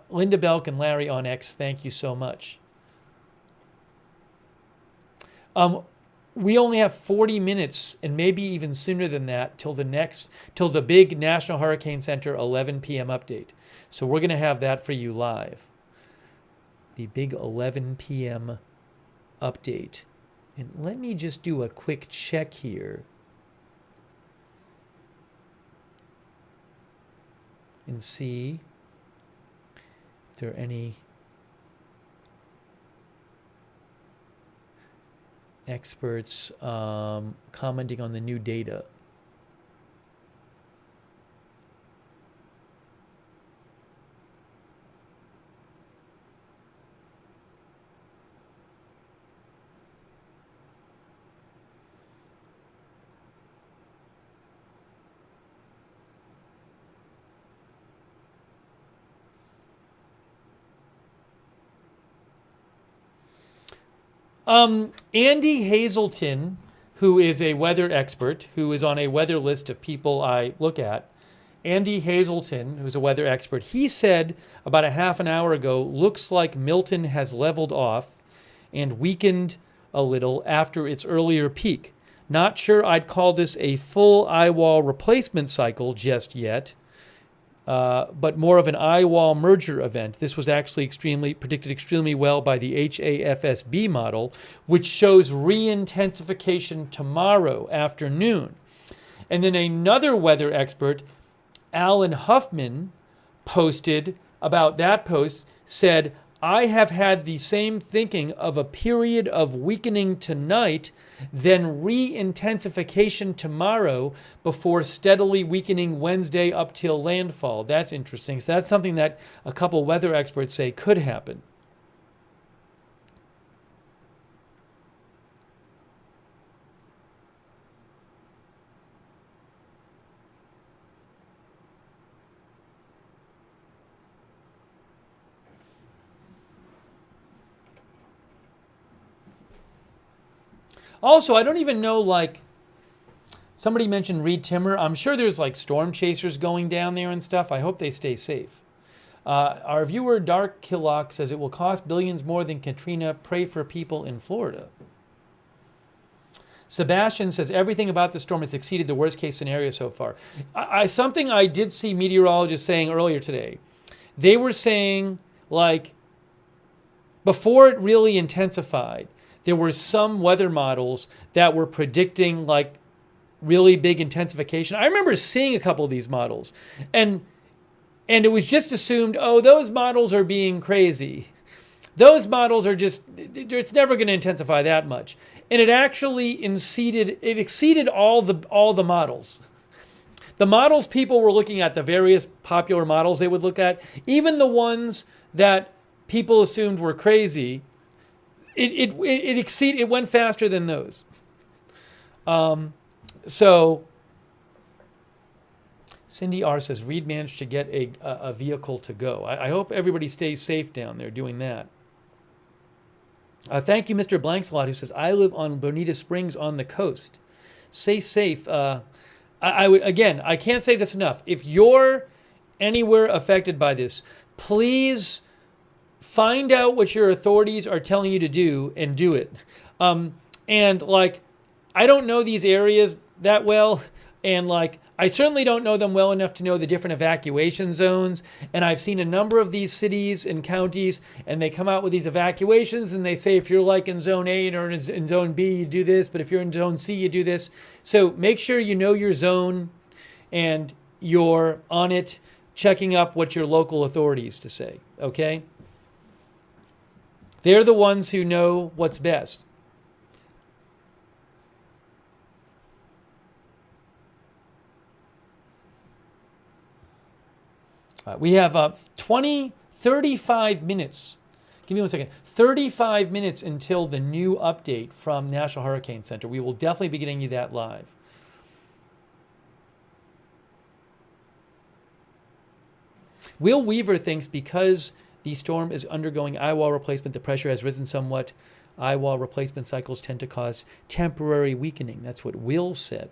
Linda Belk and Larry on X, thank you so much. We only have 40 minutes and maybe even sooner than that till the big National Hurricane Center 11 p.m. update. So we're going to have that for you live. The big 11 p.m. update. And let me just do a quick check here. And see if there are any experts commenting on the new data. Andy Hazelton, who is a weather expert, who is on a weather list of people I look at. Andy Hazelton, who's a weather expert, he said about a half an hour ago, looks like Milton has leveled off and weakened a little after its earlier peak. Not sure I'd call this a full eye wall replacement cycle just yet, but more of an eye wall merger event. This was actually predicted extremely well by the HAFSB model, which shows re-intensification tomorrow afternoon. And then another weather expert Alan Huffman posted about that post, said, I have had the same thinking of a period of weakening tonight, then re-intensification tomorrow before steadily weakening Wednesday up till landfall. That's interesting. So that's something that a couple weather experts say could happen. Also, I don't even know, like, somebody mentioned Reed Timmer. I'm sure there's like storm chasers going down there and stuff. I hope they stay safe. Our viewer Dark Killock says it will cost billions more than Katrina. Pray for people in Florida. Sebastian says everything about the storm has exceeded the worst case scenario so far. Something I did see meteorologists saying earlier today. They were saying, like, before it really intensified, there were some weather models that were predicting like really big intensification. I remember seeing a couple of these models, and it was just assumed, oh, those models are being crazy. Those models are just, it's never going to intensify that much. And it actually exceeded all the models. The models people were looking at, the various popular models they would look at, even the ones that people assumed were crazy, it went faster than those. So Cindy R says Reed managed to get a vehicle to go. I hope everybody stays safe down there doing that. Thank you, Mr. Blankslot, who says I live on Bonita Springs on the coast. Stay safe. I would, again, I can't say this enough. If you're anywhere affected by this, please find out what your authorities are telling you to do and do it. And like, I don't know these areas that well. And like, I certainly don't know them well enough to know the different evacuation zones. And I've seen a number of these cities and counties, and they come out with these evacuations and they say, if you're like in zone A or in zone B, you do this. But if you're in zone C, you do this. So make sure you know your zone and you're on it, checking up what your local authorities to say. Okay? They're the ones who know what's best. We have 35 minutes. Give me 1 second. 35 minutes until the new update from National Hurricane Center. We will definitely be getting you that live. Will Weaver thinks because the storm is undergoing eye wall replacement, the pressure has risen somewhat. Eye wall replacement cycles tend to cause temporary weakening. That's what Will said.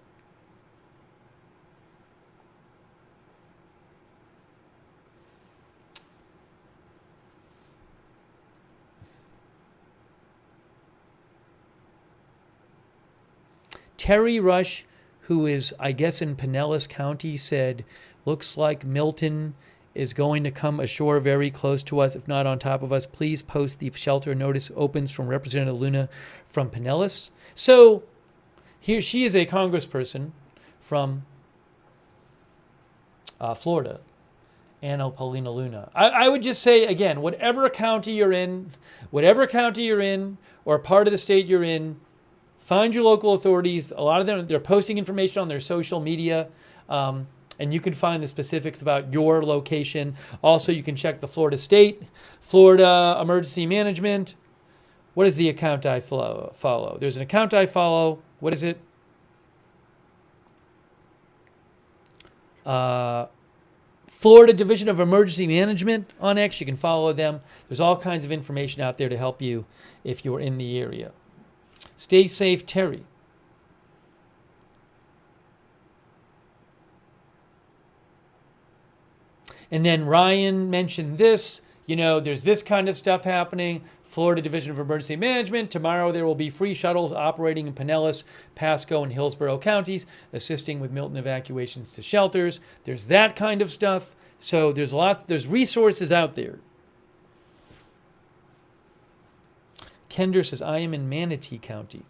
Terry Rush, who is, I guess, in Pinellas County, said, looks like Milton is going to come ashore very close to us, if not on top of us. Please post the shelter notice opens from Representative Luna from Pinellas. So here she is a congressperson from Florida, Anna Paulina Luna. I would just say, again, whatever county you're in, or part of the state you're in, find your local authorities. A lot of them, they're posting information on their social media. And you can find the specifics about your location. Also, you can check the Florida State, Florida Emergency Management. What is the account I follow? There's an account I follow. What is it? Florida Division of Emergency Management on X. You can follow them. There's all kinds of information out there to help you if you're in the area. Stay safe, Terry. And then Ryan mentioned this, there's this kind of stuff happening. Florida Division of Emergency Management. Tomorrow there will be free shuttles operating in Pinellas, Pasco, and Hillsborough counties, assisting with Milton evacuations to shelters. There's that kind of stuff. So there's resources out there. Kender says, I am in Manatee County.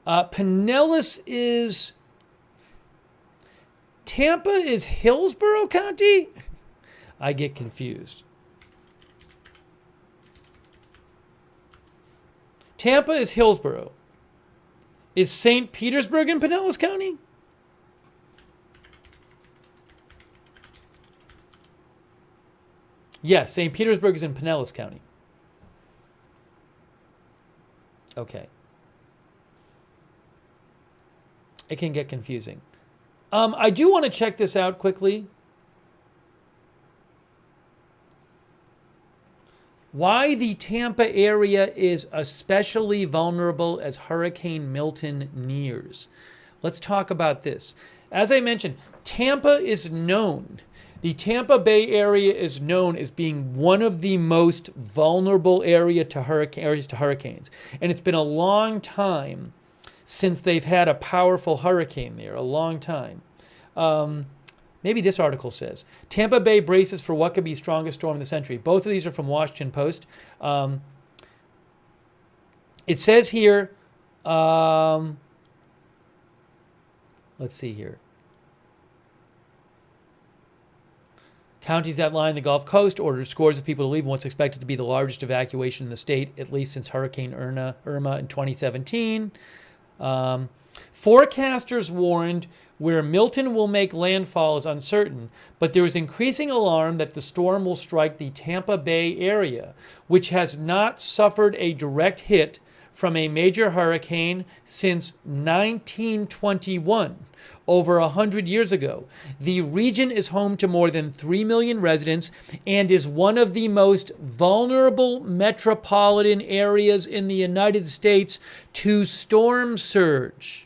Pinellas is Tampa is Hillsborough County? I get confused. Tampa is Hillsborough. Is St. Petersburg in Pinellas County? Yes, St. Petersburg is in Pinellas County. Okay. It can get confusing. I do want to check this out quickly. Why the Tampa area is especially vulnerable as Hurricane Milton nears. Let's talk about this. As I mentioned, Tampa is known. The Tampa Bay area is known as being one of the most vulnerable areas to hurricanes. And it's been a long time since they've had a powerful hurricane there, a long time. Maybe this article says, Tampa Bay braces for what could be strongest storm in the century. Both of these are from Washington Post. It says here, let's see here. Counties that line the Gulf Coast ordered scores of people to leave in what's expected to be the largest evacuation in the state, at least since Hurricane Irma in 2017. Forecasters warned where Milton will make landfall is uncertain, but there is increasing alarm that the storm will strike the Tampa Bay area, which has not suffered a direct hit from a major hurricane since 1921, over 100 years ago. The region is home to more than 3 million residents and is one of the most vulnerable metropolitan areas in the United States to storm surge.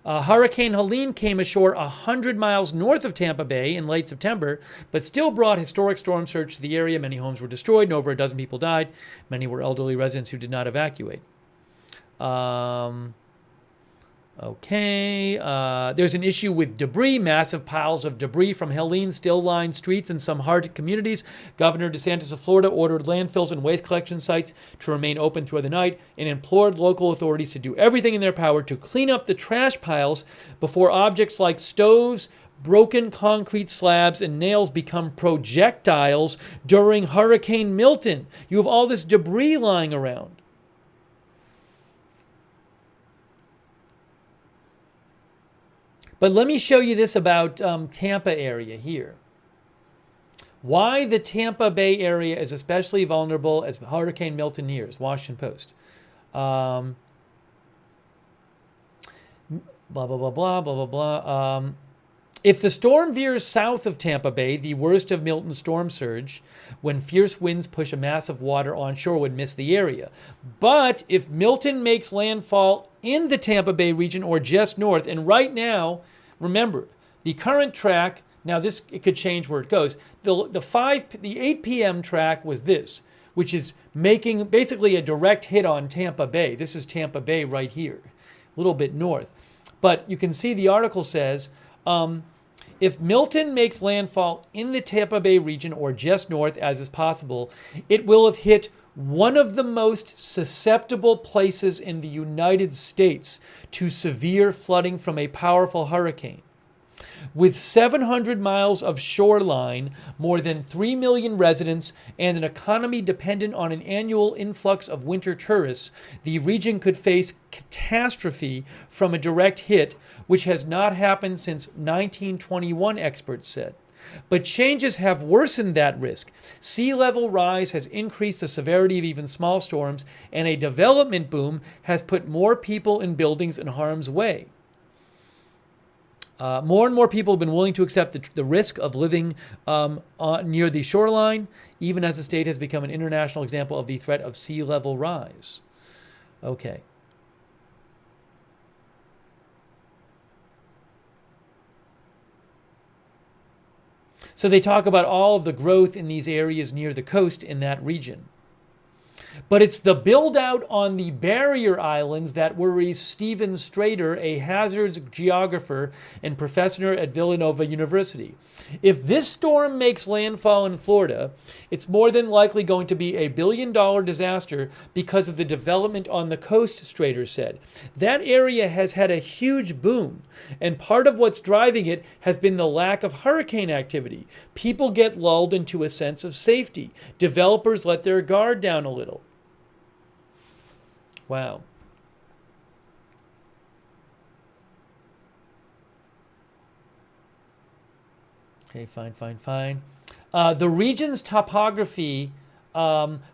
Hurricane Helene came ashore 100 miles north of Tampa Bay in late September, but still brought historic storm surge to the area. Many homes were destroyed and over a dozen people died. Many were elderly residents who did not evacuate. There's an issue with debris. Massive piles of debris from Helene still line streets in some hard communities. Governor DeSantis of Florida ordered landfills and waste collection sites to remain open through the night and implored local authorities to do everything in their power to clean up the trash piles before objects like stoves, broken concrete slabs, and nails become projectiles during Hurricane Milton. You have all this debris lying around. But let me show you this about Tampa area here. Why the Tampa Bay area is especially vulnerable as Hurricane Milton nears. Washington Post. Blah, blah, blah, blah, blah, blah, blah. If the storm veers south of Tampa Bay, the worst of Milton's storm surge, when fierce winds push a mass of water onshore, would miss the area. But if Milton makes landfall in the Tampa Bay region or just north, and right now, remember, the current track, now this, it could change where it goes. The 8 p.m. track was this, which is making basically a direct hit on Tampa Bay. This is Tampa Bay right here, a little bit north. But you can see the article says, if Milton makes landfall in the Tampa Bay region or just north, as is possible, it will have hit one of the most susceptible places in the United States to severe flooding from a powerful hurricane. With 700 miles of shoreline, more than 3 million residents, and an economy dependent on an annual influx of winter tourists, the region could face catastrophe from a direct hit, which has not happened since 1921, experts said. But changes have worsened that risk. Sea level rise has increased the severity of even small storms, and a development boom has put more people in buildings in harm's way. More and more people have been willing to accept the risk of living near the shoreline, even as the state has become an international example of the threat of sea level rise. Okay. So they talk about all of the growth in these areas near the coast in that region. But it's the build out on the barrier islands that worries Stephen Strader, a hazards geographer and professor at Villanova University. If this storm makes landfall in Florida, it's more than likely going to be a billion-dollar disaster because of the development on the coast, Strader said. That area has had a huge boom, and part of what's driving it has been the lack of hurricane activity. People get lulled into a sense of safety. Developers let their guard down a little. Wow. Okay, fine. The region's topography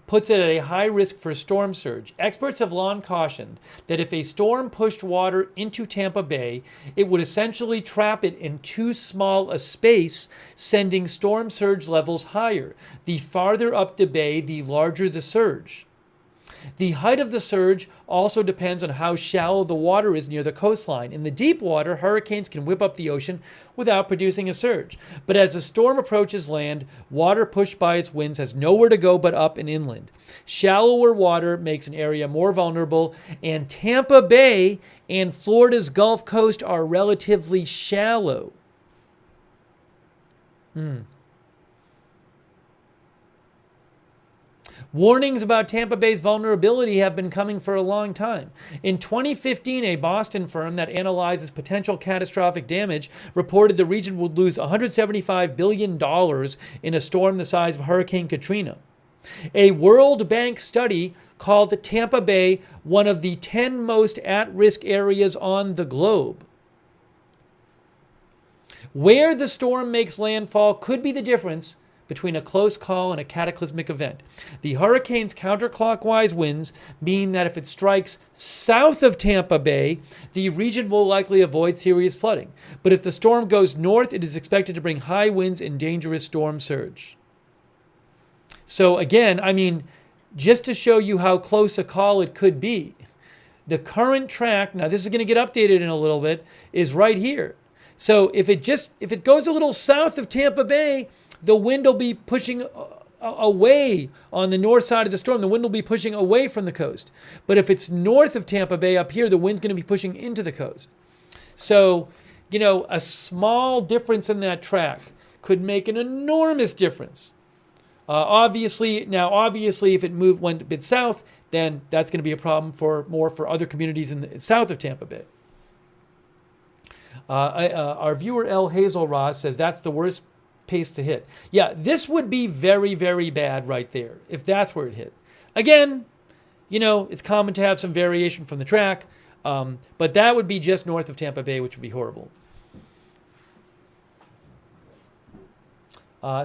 puts it at a high risk for storm surge. Experts have long cautioned that if a storm pushed water into Tampa Bay, it would essentially trap it in too small a space, sending storm surge levels higher. The farther up the bay, the larger the surge. The height of the surge also depends on how shallow the water is near the coastline. In the deep water, hurricanes can whip up the ocean without producing a surge. But as the storm approaches land, water pushed by its winds has nowhere to go but up and inland. Shallower water makes an area more vulnerable, and Tampa Bay and Florida's Gulf Coast are relatively shallow. Warnings about Tampa Bay's vulnerability have been coming for a long time. In 2015, a Boston firm that analyzes potential catastrophic damage reported the region would lose $175 billion in a storm the size of Hurricane Katrina. A World Bank study called Tampa Bay one of the 10 most at-risk areas on the globe. Where the storm makes landfall could be the difference between a close call and a cataclysmic event. The hurricane's counterclockwise winds mean that if it strikes south of Tampa Bay, the region will likely avoid serious flooding. But if the storm goes north, it is expected to bring high winds and dangerous storm surge. So again, I mean, just to show you how close a call it could be, the current track, now this is going to get updated in a little bit, is right here. So if it goes a little south of Tampa Bay, the wind will be pushing away on the north side of the storm. The wind will be pushing away from the coast. But if it's north of Tampa Bay up here, the wind's going to be pushing into the coast. So, you know, a small difference in that track could make an enormous difference. Obviously, if it went a bit south, then that's going to be a problem for other communities in the south of Tampa Bay. Our viewer L. Hazel Ross says that's the worst pace to hit. Yeah, this would be very, very bad right there if that's where it hit. Again, you know, it's common to have some variation from the track, but that would be just north of Tampa Bay, which would be horrible.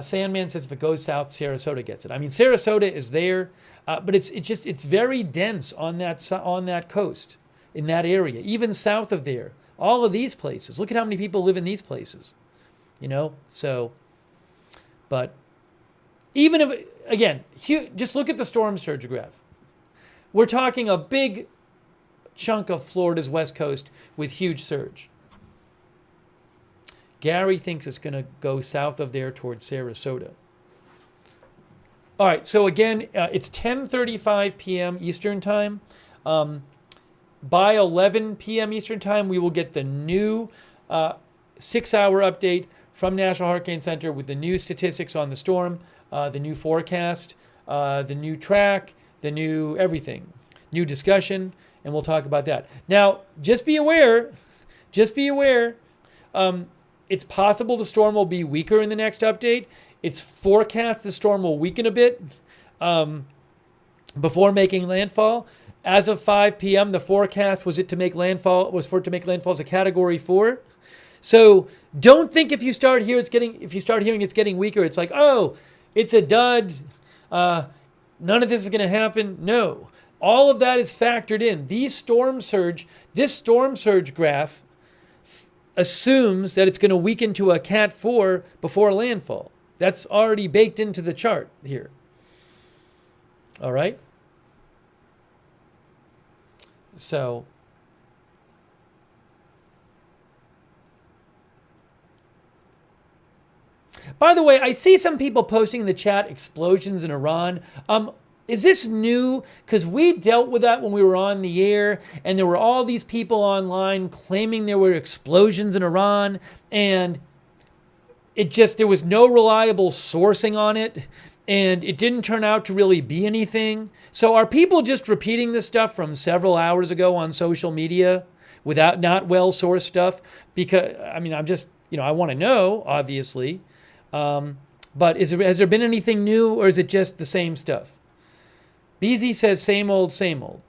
Sandman says if it goes south, Sarasota gets it. I mean, Sarasota is there, but it's very dense on that coast, in that area, even south of there. All of these places. Look at how many people live in these places. You know, so, but even if, again, just look at the storm surge graph. We're talking a big chunk of Florida's west coast with huge surge. Gary thinks it's going to go south of there towards Sarasota. All right, so again, it's 10:35 p.m. Eastern time. By 11 p.m. Eastern time, we will get the new 6-hour update from National Hurricane Center with the new statistics on the storm, the new forecast, the new track, the new everything, new discussion, and we'll talk about that. Now, just be aware, it's possible the storm will be weaker in the next update. It's forecast the storm will weaken a bit before making landfall. As of 5 p.m., the forecast was for it to make landfall as a Category 4. So don't think if you start hearing it's getting weaker, it's like, oh, it's a dud. None of this is going to happen. No, all of that is factored in. This storm surge graph assumes that it's going to weaken to a Cat 4 before landfall. That's already baked into the chart here. All right. So, by the way, I see some people posting in the chat explosions in Iran. Is this new? Because we dealt with that when we were on the air, and there were all these people online claiming there were explosions in Iran, and there was no reliable sourcing on it, and it didn't turn out to really be anything. So are people just repeating this stuff from several hours ago on social media without not well-sourced stuff? Because, I mean, I'm just, I want to know, obviously. But has there been anything new, or is it just the same stuff? BZ says same old, same old.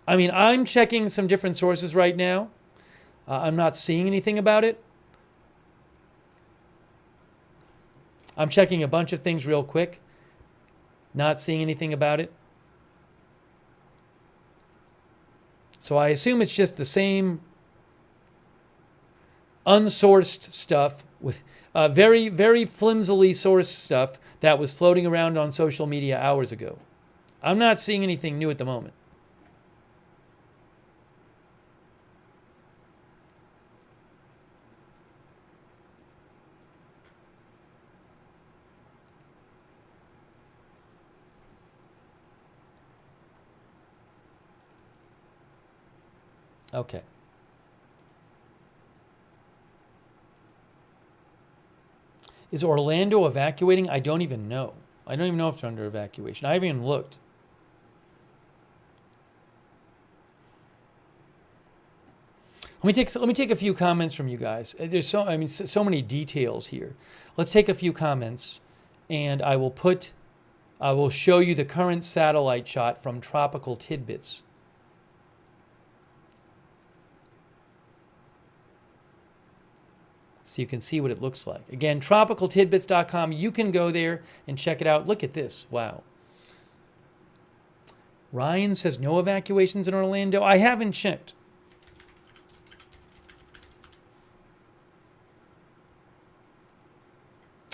I mean, I'm checking some different sources right now. I'm not seeing anything about it. I'm checking a bunch of things real quick. Not seeing anything about it. So I assume it's just the same unsourced stuff with very, very flimsily sourced stuff that was floating around on social media hours ago. I'm not seeing anything new at the moment. Okay. Is Orlando evacuating? I don't even know. I don't even know if they're under evacuation. I haven't even looked. Let me take a few comments from you guys. There's so many details here. Let's take a few comments, and I will show you the current satellite shot from Tropical Tidbits. So you can see what it looks like. Again, tropicaltidbits.com. You can go there and check it out. Look at this. Wow. Ryan says no evacuations in Orlando. I haven't checked.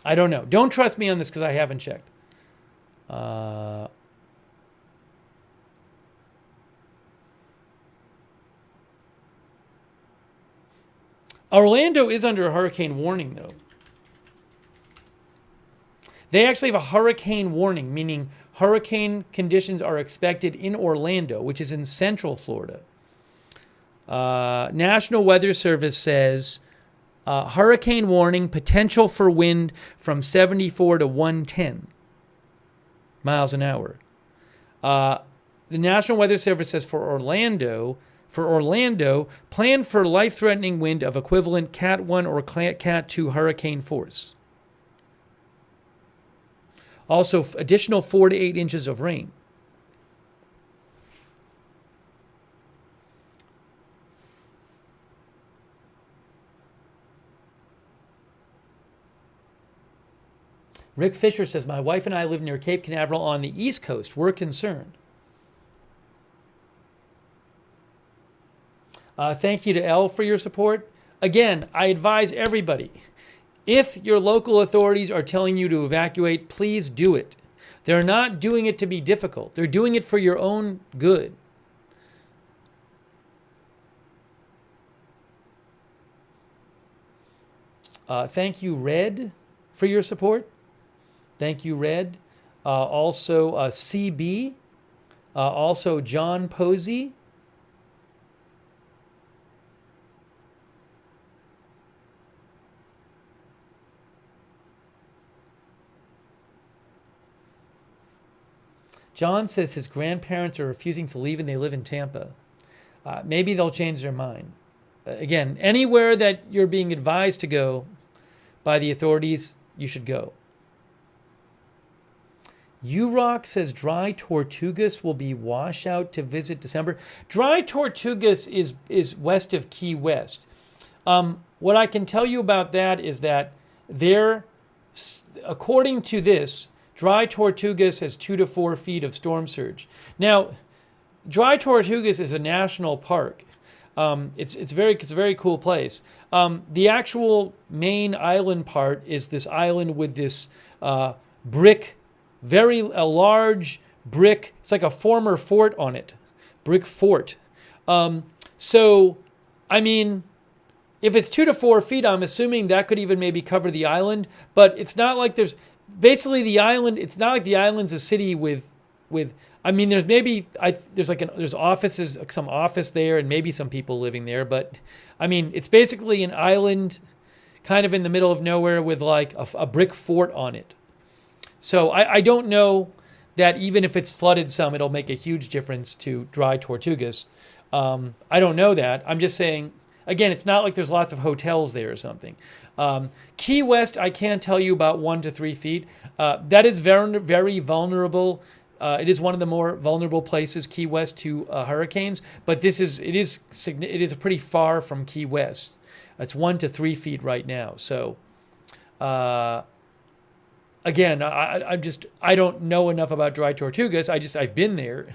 I don't know. Don't trust me on this because I haven't checked. Orlando is under a hurricane warning, though. They actually have a hurricane warning, meaning hurricane conditions are expected in Orlando, which is in central Florida. National Weather Service says hurricane warning, potential for wind from 74 to 110 miles an hour. The National Weather Service says for Orlando, plan for life-threatening wind of equivalent Cat 1 or Cat 2 hurricane force. Also, additional 4 to 8 inches of rain. Rick Fisher says, my wife and I live near Cape Canaveral on the East Coast. We're concerned. Thank you to Elle for your support. Again, I advise everybody, if your local authorities are telling you to evacuate, please do it. They're not doing it to be difficult. They're doing it for your own good. Thank you, Red, for your support. Thank you, Red. Also, CB. Also, John Posey. John says his grandparents are refusing to leave and they live in Tampa. Maybe they'll change their mind. Again, anywhere that you're being advised to go by the authorities, you should go. U-Rock says Dry Tortugas will be washout to visit December. Dry Tortugas is west of Key West. What I can tell you about that is that according to this, Dry Tortugas has 2 to 4 feet of storm surge. Now, Dry Tortugas is a national park. It's a very cool place. The actual main island part is this island with this brick, a large brick. It's like a former fort on it, brick fort. So, I mean, if it's 2 to 4 feet, I'm assuming that could even maybe cover the island. But it's not like there's basically the island. It's not like the island's a city with with. I mean, there's offices, some office there, and maybe some people living there. But I mean, it's basically an island, kind of in the middle of nowhere, with like a brick fort on it. So I don't know that even if it's flooded some, it'll make a huge difference to dry Tortugas. I don't know that. I'm just saying, again, it's not like there's lots of hotels there or something. Key West, I can tell you about 1 to 3 feet. That is very, very vulnerable. It is one of the more vulnerable places, Key West, to hurricanes. But it is pretty far from Key West. It's 1 to 3 feet right now. So, again, I don't know enough about dry Tortugas. I've been there,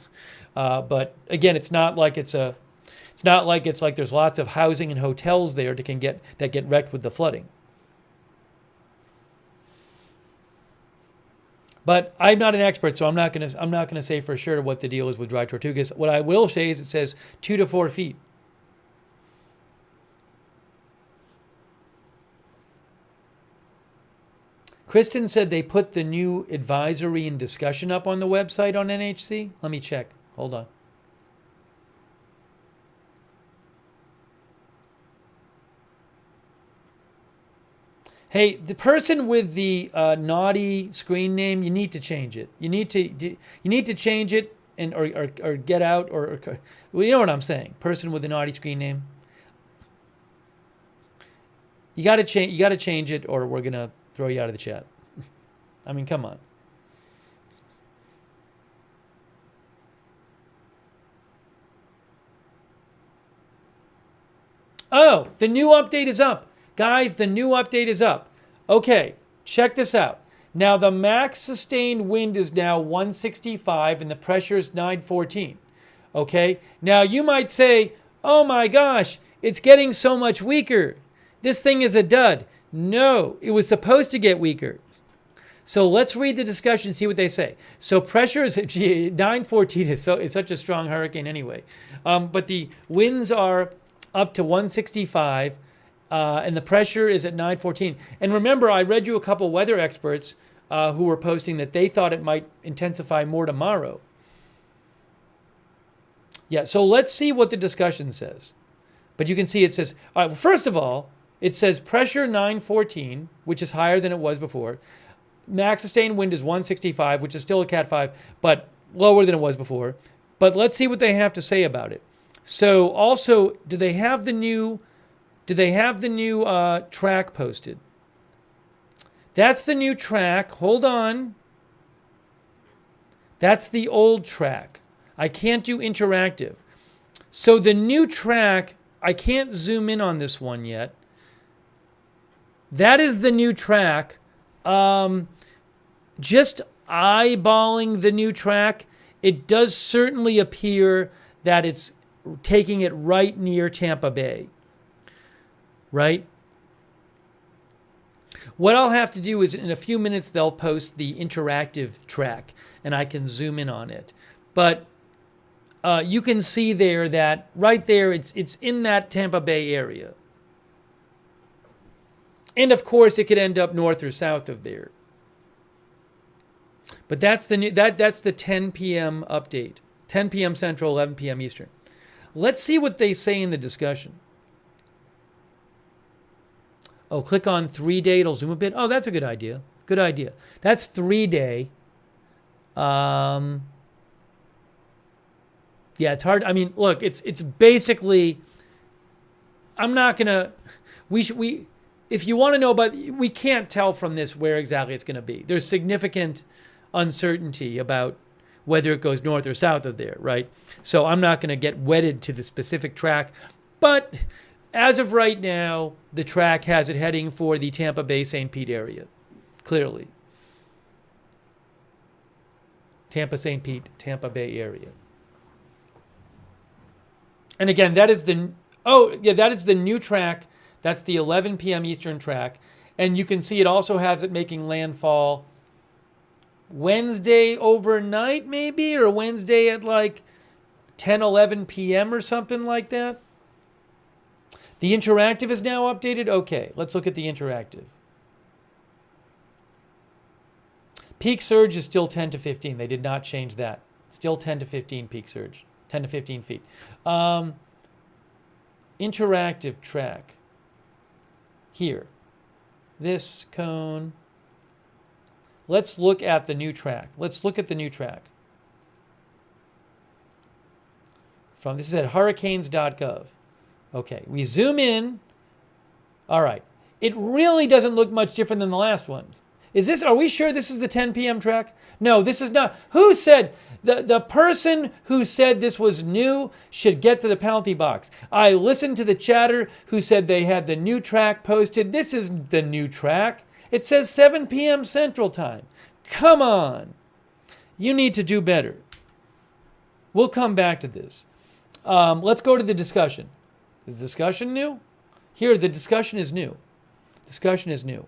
but again, it's not like it's like there's lots of housing and hotels there that get wrecked with the flooding. But I'm not an expert, so I'm not gonna say for sure what the deal is with dry Tortugas. What I will say is it says 2 to 4 feet. Kristen said they put the new advisory and discussion up on the website on NHC. Let me check. Hold on. Hey, the person with the naughty screen name, you need to change it. You need to change it or get out or well, you know what I'm saying. Person with the naughty screen name. You got to change it, or we're gonna throw you out of the chat. I mean, come on. Oh, the new update is up. Guys, the new update is up. Okay, check this out. Now, the max sustained wind is now 165 and the pressure is 914. Okay? Now, you might say, oh my gosh, it's getting so much weaker. This thing is a dud. No, it was supposed to get weaker. So let's read the discussion and see what they say. So pressure is 914 is such a strong hurricane anyway. But the winds are up to 165 and the pressure is at 914. And remember, I read you a couple weather experts who were posting that they thought it might intensify more tomorrow. Yeah, so let's see what the discussion says. But you can see it says, all right, well, first of all, it says pressure 914, which is higher than it was before. Max sustained wind is 165, which is still a Cat 5, but lower than it was before. But let's see what they have to say about it. So also, do they have the new track posted? That's the new track. Hold on. That's the old track. I can't do interactive. So the new track, I can't zoom in on this one yet. That is the new track. Just eyeballing the new track, it does certainly appear that it's taking it right near Tampa Bay. Right? What I'll have to do is in a few minutes they'll post the interactive track and I can zoom in on it. But you can see there that right there it's in that Tampa Bay area. And of course it could end up north or south of there. But that's the new that's the 10 p.m. update. 10 p.m. Central, 11 p.m. Eastern. Let's see what they say in the discussion. Oh, click on 3-day. It'll zoom a bit. Oh, that's a good idea. Good idea. That's 3-day. Yeah, it's hard. I mean, look, it's basically. I'm not gonna. If you want to know about, we can't tell from this where exactly it's going to be. There's significant uncertainty about whether it goes north or south of there, right? So I'm not going to get wedded to the specific track, but as of right now, the track has it heading for the Tampa Bay St. Pete area, clearly. Tampa St. Pete, Tampa Bay area. And again, that is the new track. That's the 11 p.m. Eastern track. And you can see it also has it making landfall Wednesday overnight, maybe, or Wednesday at like 10, 11 p.m. or something like that. The interactive is now updated. Okay, let's look at the interactive. Peak surge is still 10 to 15. They did not change that. Still 10 to 15 peak surge, 10 to 15 feet. Interactive track. Here. This cone. Let's look at the new track. Let's look at the new track. This is at hurricanes.gov. Okay, we zoom in. All right. It really doesn't look much different than the last one. Are we sure this is the 10 p.m. track? No, this is not. Who said, the person who said this was new should get to the penalty box. I listened to the chatter who said they had the new track posted. This isn't the new track. It says 7 p.m. Central Time. Come on. You need to do better. We'll come back to this. Let's go to the discussion. Is the discussion new? Here, the discussion is new. Discussion is new.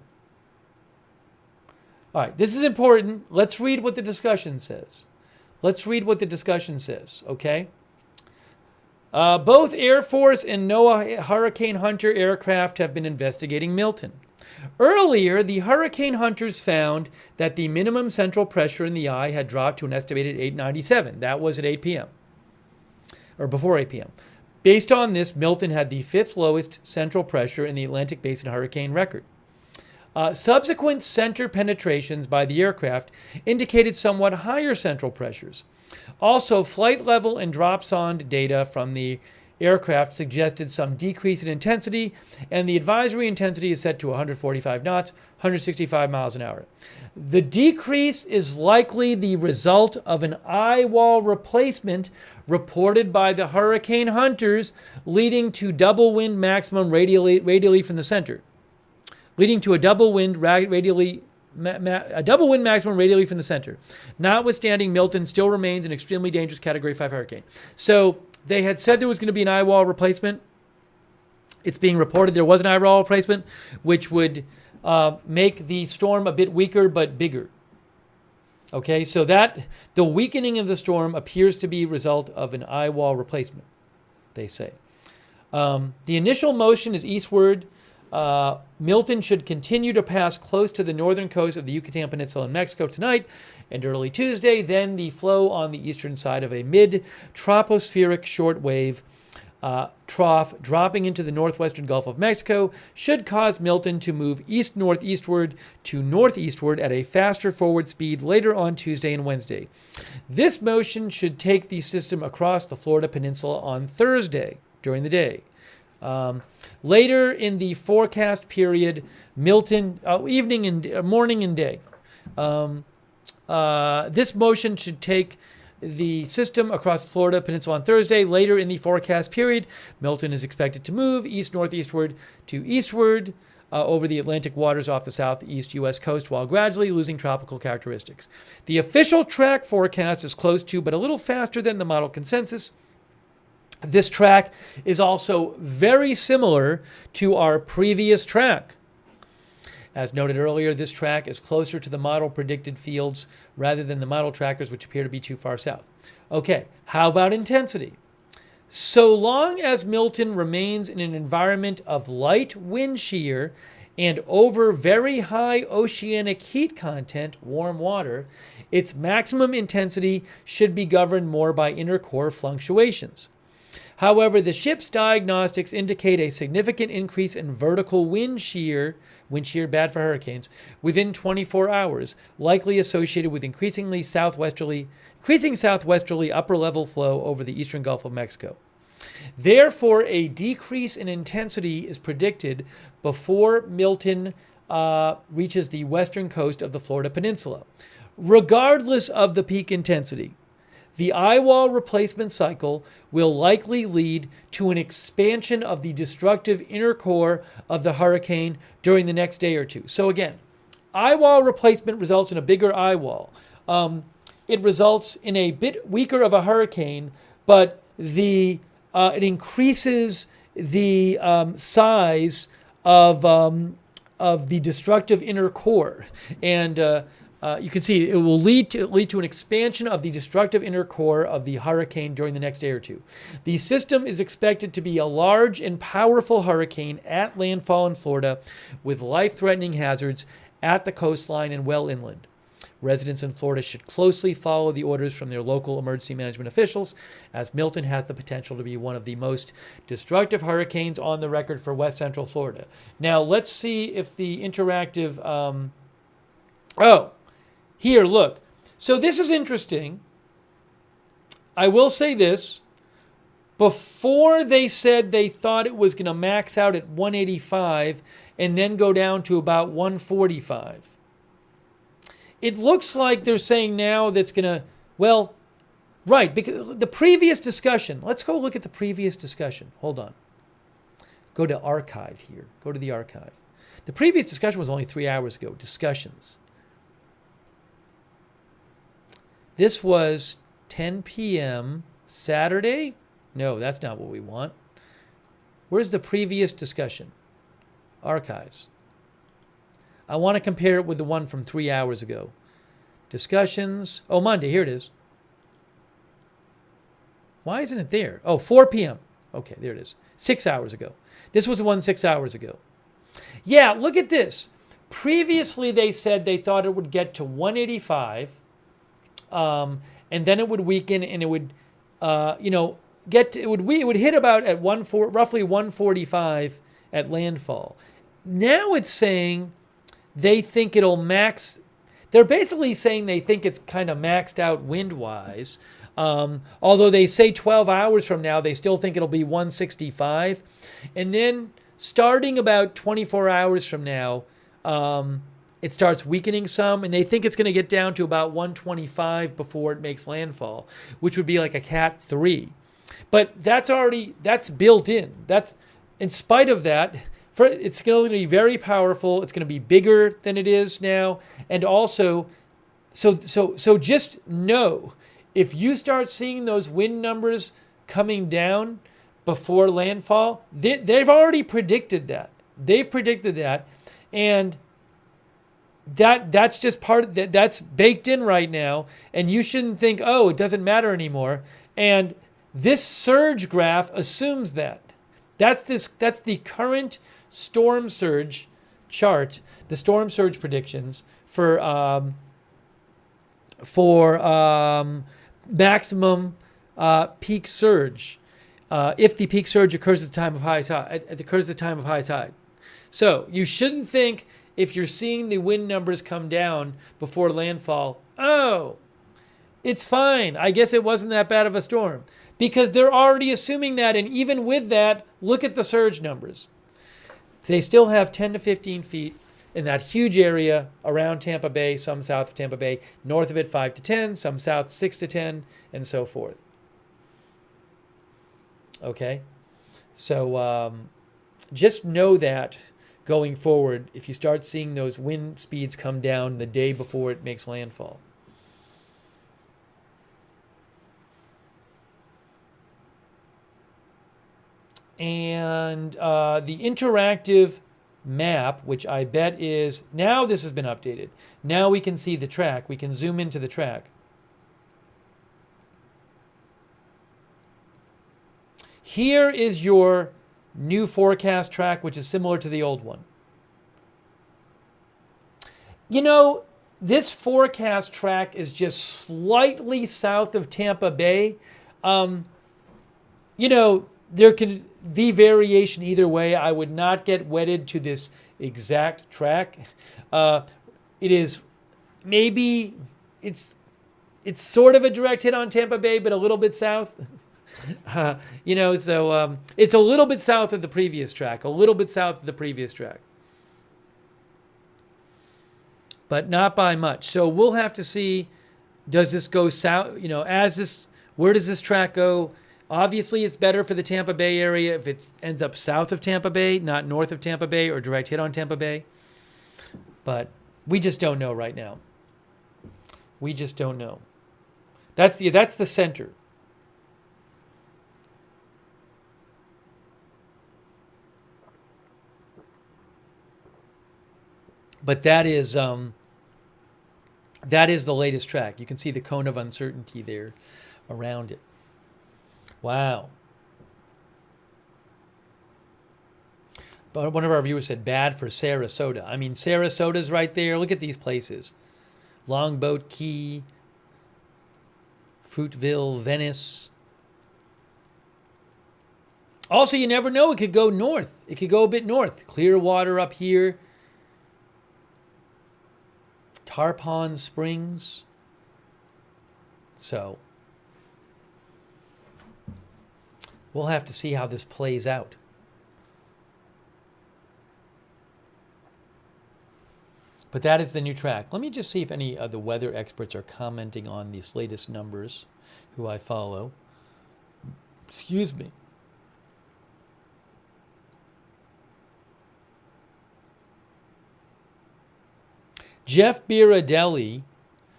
All right, this is important. Let's read what the discussion says. Let's read what the discussion says, okay? Both Air Force and NOAA Hurricane Hunter aircraft have been investigating Milton. Earlier, the hurricane hunters found that the minimum central pressure in the eye had dropped to an estimated 897. That was at 8 p.m. or before 8 p.m. Based on this, Milton had the 5th lowest central pressure in the Atlantic Basin hurricane record. Subsequent center penetrations by the aircraft indicated somewhat higher central pressures. Also, flight level and drop zone data from the aircraft suggested some decrease in intensity, and the advisory intensity is set to 145 knots, 165 miles an hour. The decrease is likely the result of an eye wall replacement reported by the hurricane hunters, leading to double wind maximum radially from the center. Leading to a double wind maximum radially from the center. Notwithstanding, Milton still remains an extremely dangerous Category 5 hurricane. So they had said there was going to be an eye wall replacement. It's being reported there was an eye wall replacement, which would make the storm a bit weaker but bigger. Okay, so that the weakening of the storm appears to be a result of an eye wall replacement, they say. The initial motion is eastward. Milton should continue to pass close to the northern coast of the Yucatan Peninsula in Mexico tonight and early Tuesday. Then the flow on the eastern side of a mid-tropospheric shortwave trough dropping into the northwestern Gulf of Mexico should cause Milton to move east-northeastward to northeastward at a faster forward speed later on Tuesday and Wednesday. This motion should take the system across the Florida Peninsula on Thursday during the day. Later in the forecast period, Milton, morning and day. This motion should take the system across the Florida Peninsula on Thursday. Later in the forecast period, Milton is expected to move east-northeastward to eastward over the Atlantic waters off the southeast U.S. coast while gradually losing tropical characteristics. The official track forecast is close to, but a little faster than the model consensus. This track is also very similar to our previous track. As noted earlier, this track is closer to the model predicted fields rather than the model trackers, which appear to be too far south. Okay, how about intensity? So long as Milton remains in an environment of light wind shear and over very high oceanic heat content, warm water, its maximum intensity should be governed more by inner core fluctuations. However, the ship's diagnostics indicate a significant increase in vertical wind shear bad for hurricanes, within 24 hours, likely associated with increasing southwesterly upper level flow over the eastern Gulf of Mexico. Therefore, a decrease in intensity is predicted before Milton reaches the western coast of the Florida Peninsula. Regardless of the peak intensity, the eye wall replacement cycle will likely lead to an expansion of the destructive inner core of the hurricane during the next day or two. So again, eye wall replacement results in a bigger eye wall. It results in a bit weaker of a hurricane, but it increases the size of the destructive inner core, and you can see it will lead to an expansion of the destructive inner core of the hurricane during the next day or two. The system is expected to be a large and powerful hurricane at landfall in Florida with life-threatening hazards at the coastline and well inland. Residents in Florida should closely follow the orders from their local emergency management officials, as Milton has the potential to be one of the most destructive hurricanes on the record for West Central Florida. Now, let's see if the interactive... oh, here, look. So this is interesting. I will say this. Before they said they thought it was going to max out at 185 and then go down to about 145. It looks like they're saying now that's going to, well, right, because the previous discussion, let's go look at the previous discussion. Hold on. Go to archive here. Go to the archive. The previous discussion was only 3 hours ago. Discussions. This was 10 p.m. Saturday. No, that's not what we want. Where's the previous discussion? Archives. I want to compare it with the one from 3 hours ago. Discussions. Oh, Monday. Here it is. Why isn't it there? Oh, 4 p.m. Okay, there it is. 6 hours ago. This was the one 6 hours ago. Yeah, look at this. Previously, they said they thought it would get to 185, and then it would weaken, and it would, it would hit about at roughly 145 at landfall. Now it's saying they think it'll max. They're basically saying they think it's kind of maxed out wind-wise. Although they say 12 hours from now, they still think it'll be 165. And then starting about 24 hours from now, it starts weakening some, and they think it's going to get down to about 125 before it makes landfall, which would be like a Cat 3. But that's built in. That's, in spite of that, it's going to be very powerful. It's going to be bigger than it is now. And also, so just know, if you start seeing those wind numbers coming down before landfall, they've already predicted that. They've predicted that. And that's just part of that. That's baked in right now. And you shouldn't think, oh, it doesn't matter anymore. And this surge graph assumes that. That's the current storm surge chart, the storm surge predictions for maximum peak surge, if the peak surge occurs at the time of high tide. So you shouldn't think, if you're seeing the wind numbers come down before landfall, oh, it's fine. I guess it wasn't that bad of a storm. Because they're already assuming that, and even with that, look at the surge numbers. They still have 10 to 15 feet in that huge area around Tampa Bay, some south of Tampa Bay, north of it 5 to 10, some south 6 to 10, and so forth. Okay? So just know that going forward, if you start seeing those wind speeds come down the day before it makes landfall. And the interactive map, which I bet is, now this has been updated. Now we can see the track. We can zoom into the track. Here is your new forecast track, which is similar to the old one. You know, this forecast track is just slightly south of Tampa Bay. There can be variation either way. I would not get wedded to this exact track. It is maybe it's sort of a direct hit on Tampa Bay, but a little bit south. So it's a little bit south of the previous track, but not by much. So we'll have to see, does this go south? Where does this track go? Obviously, it's better for the Tampa Bay area if it ends up south of Tampa Bay, not north of Tampa Bay or direct hit on Tampa Bay. But we just don't know right now. We just don't know. That's the center. But that is the latest track. You can see the cone of uncertainty there around it. Wow. But one of our viewers said, bad for Sarasota. I mean, Sarasota's right there. Look at these places. Longboat Key, Fruitville, Venice. Also, you never know. It could go north. It could go a bit north. Clearwater up here. Tarpon Springs. So, we'll have to see how this plays out. But that is the new track. Let me just see if any of the weather experts are commenting on these latest numbers, who I follow. Excuse me. Jeff Biradelli,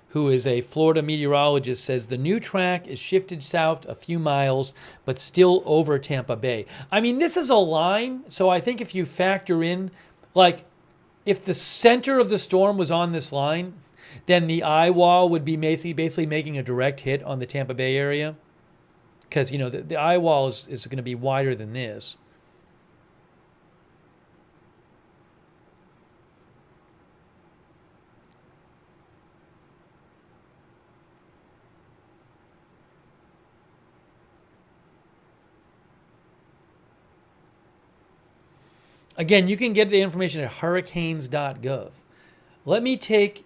who is a Florida meteorologist, says the new track is shifted south a few miles, but still over Tampa Bay. I mean, this is a line, so I think if you factor in, like, if the center of the storm was on this line, then the eye wall would be basically making a direct hit on the Tampa Bay area. Because, you know, the eye wall is going to be wider than this. Again, you can get the information at hurricanes.gov. Let me take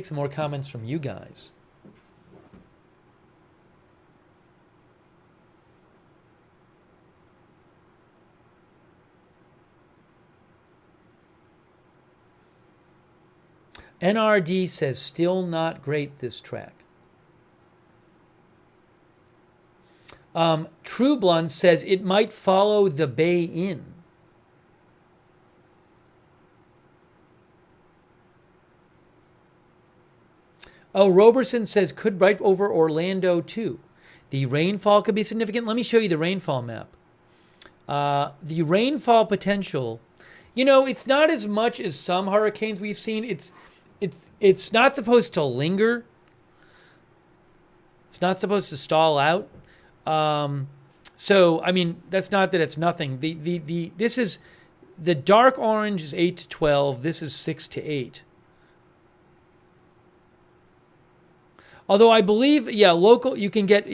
some more comments from you guys. NRD says still not great, this track. True Blunt says it might follow the Bay in. Oh, Roberson says could right over Orlando too. The rainfall could be significant. Let me show you the rainfall map. The rainfall potential, you know, it's not as much as some hurricanes we've seen. It's not supposed to linger. It's not supposed to stall out. So I mean, that's not that it's nothing. This is the dark orange is 8 to 12. This is 6 to 8. Although I believe, yeah, local, you can get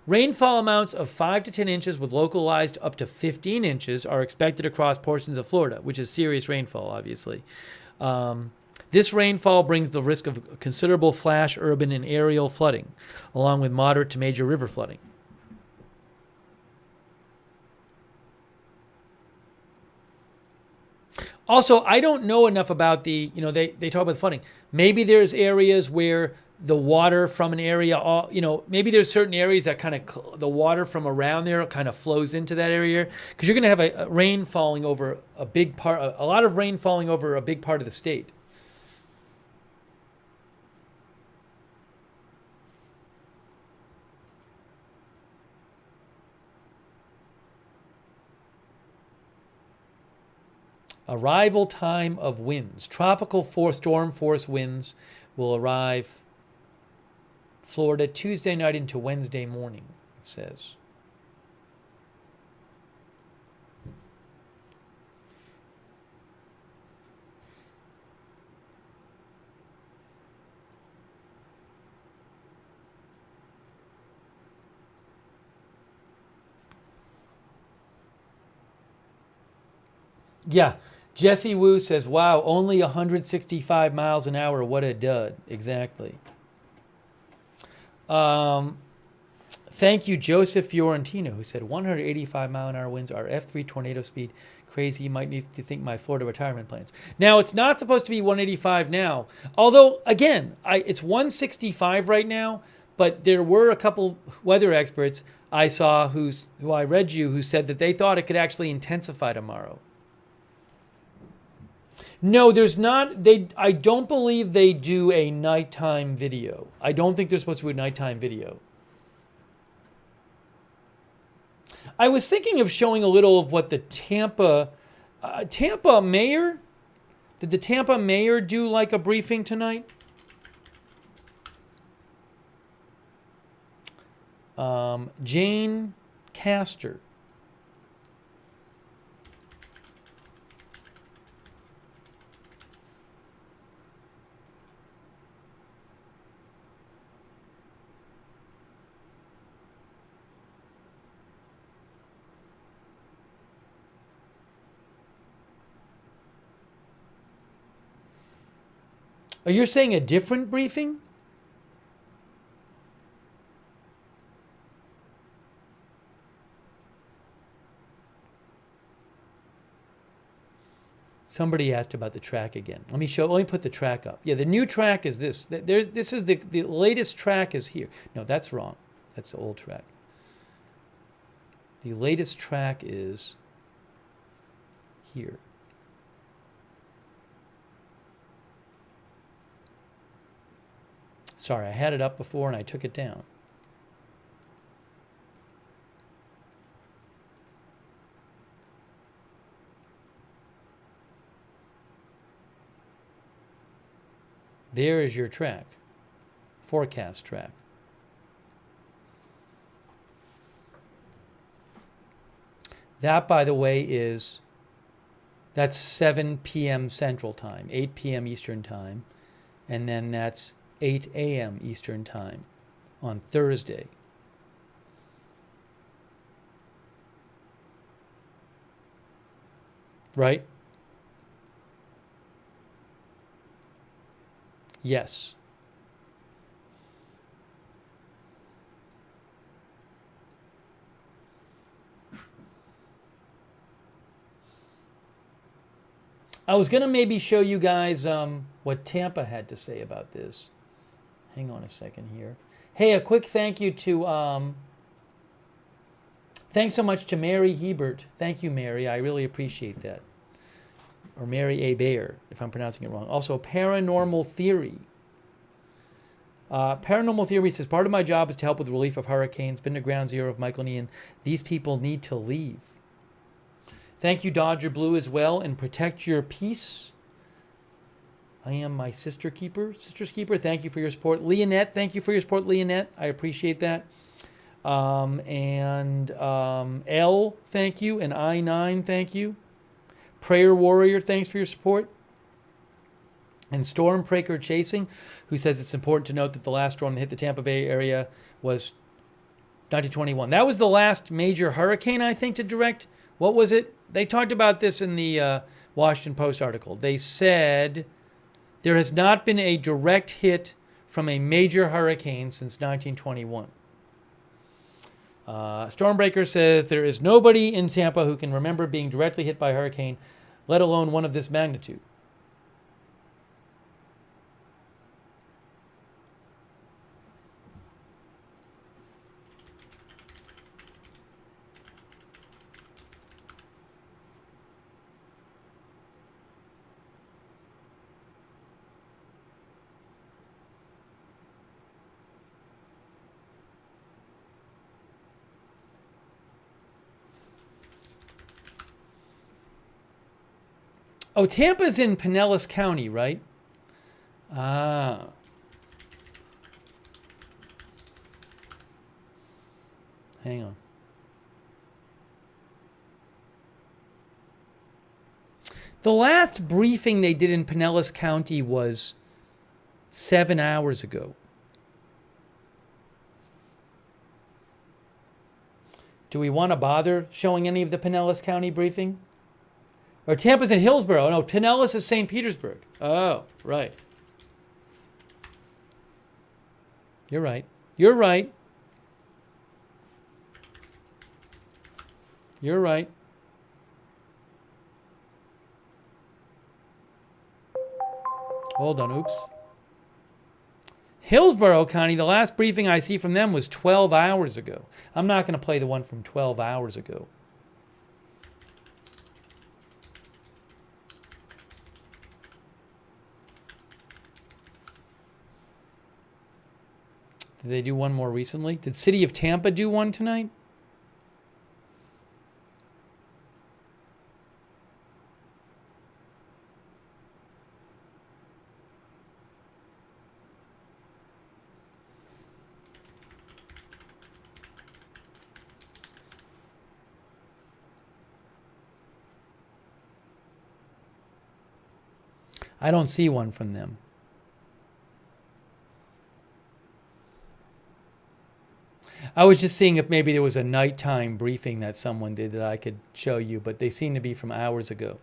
rainfall amounts of 5 to 10 inches with localized up to 15 inches are expected across portions of Florida, which is serious rainfall, obviously. This rainfall brings the risk of considerable flash urban and aerial flooding, along with moderate to major river flooding. Also, I don't know enough about the, you know, they talk about the flooding. Maybe there's areas where the water from an area, you know, maybe there's certain areas that kind of, the water from around there kind of flows into that area. Because you're going to have a rain falling over a big part, a lot of rain falling over a big part of the state. Arrival time of winds. Tropical storm force winds will arrive Florida Tuesday night into Wednesday morning, it says. Yeah, Jesse Wu says, wow, only 165 miles an hour. What a dud. Exactly. Thank you, Joseph Fiorentino, who said 185 mile an hour winds are F3 tornado speed. Crazy. You might need to think my Florida retirement plans. Now, it's not supposed to be 185 now. Although, again, it's 165 right now. But there were a couple weather experts I saw who I read who said that they thought it could actually intensify tomorrow. No, there's not. I don't believe they do a nighttime video. I don't think they're supposed to do a nighttime video. I was thinking of showing a little of what the Tampa mayor, did the Tampa mayor do like a briefing tonight? Jane Castor. Oh, you're saying a different briefing? Somebody asked about the track again. Let me put the track up. Yeah, the new track is this. This is the latest track is here. No, that's wrong. That's the old track. The latest track is here. Sorry, I had it up before and I took it down. There is your track, forecast track. That, by the way, that's 7 p.m. Central Time, 8 p.m. Eastern Time, and then that's 8 a.m. Eastern Time on Thursday. Right? Yes. I was going to maybe show you guys what Tampa had to say about this. Hang on a second here. Hey, a quick thank you to, thanks so much to Mary Hebert. Thank you, Mary. I really appreciate that. Or Mary A. Bayer, if I'm pronouncing it wrong. Also, Paranormal Theory. Paranormal Theory says, part of my job is to help with relief of hurricanes. Been to ground zero of Michael and Ian. These people need to leave. Thank you, Dodger Blue, as well. And protect your peace. I am my sister's keeper. Thank you for your support. Leonette, thank you for your support, Leonette. I appreciate that. L, thank you. And I9, thank you. Prayer Warrior, thanks for your support. And Stormbreaker Chasing, who says it's important to note that the last storm that hit the Tampa Bay area was 1921. That was the last major hurricane, I think, to direct. What was it? They talked about this in the Washington Post article. They said there has not been a direct hit from a major hurricane since 1921. Stormbreaker says there is nobody in Tampa who can remember being directly hit by a hurricane, let alone one of this magnitude. Oh, Tampa's in Pinellas County, right? Ah. Hang on. The last briefing they did in Pinellas County was 7 hours ago. Do we want to bother showing any of the Pinellas County briefing? Or Tampa's in Hillsborough. No, Pinellas is St. Petersburg. Oh, right. You're right. You're right. You're right. Hold on, oops. Hillsborough County, the last briefing I see from them was 12 hours ago. I'm not going to play the one from 12 hours ago. Did they do one more recently? Did City of Tampa do one tonight? I don't see one from them. I was just seeing if maybe there was a nighttime briefing that someone did that I could show you, but they seem to be from hours ago.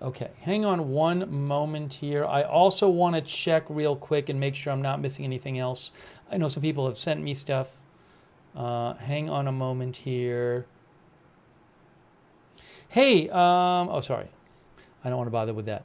Okay, hang on one moment here. I also want to check real quick and make sure I'm not missing anything else. I know some people have sent me stuff. Hang on a moment here. Hey, oh, sorry. I don't want to bother with that.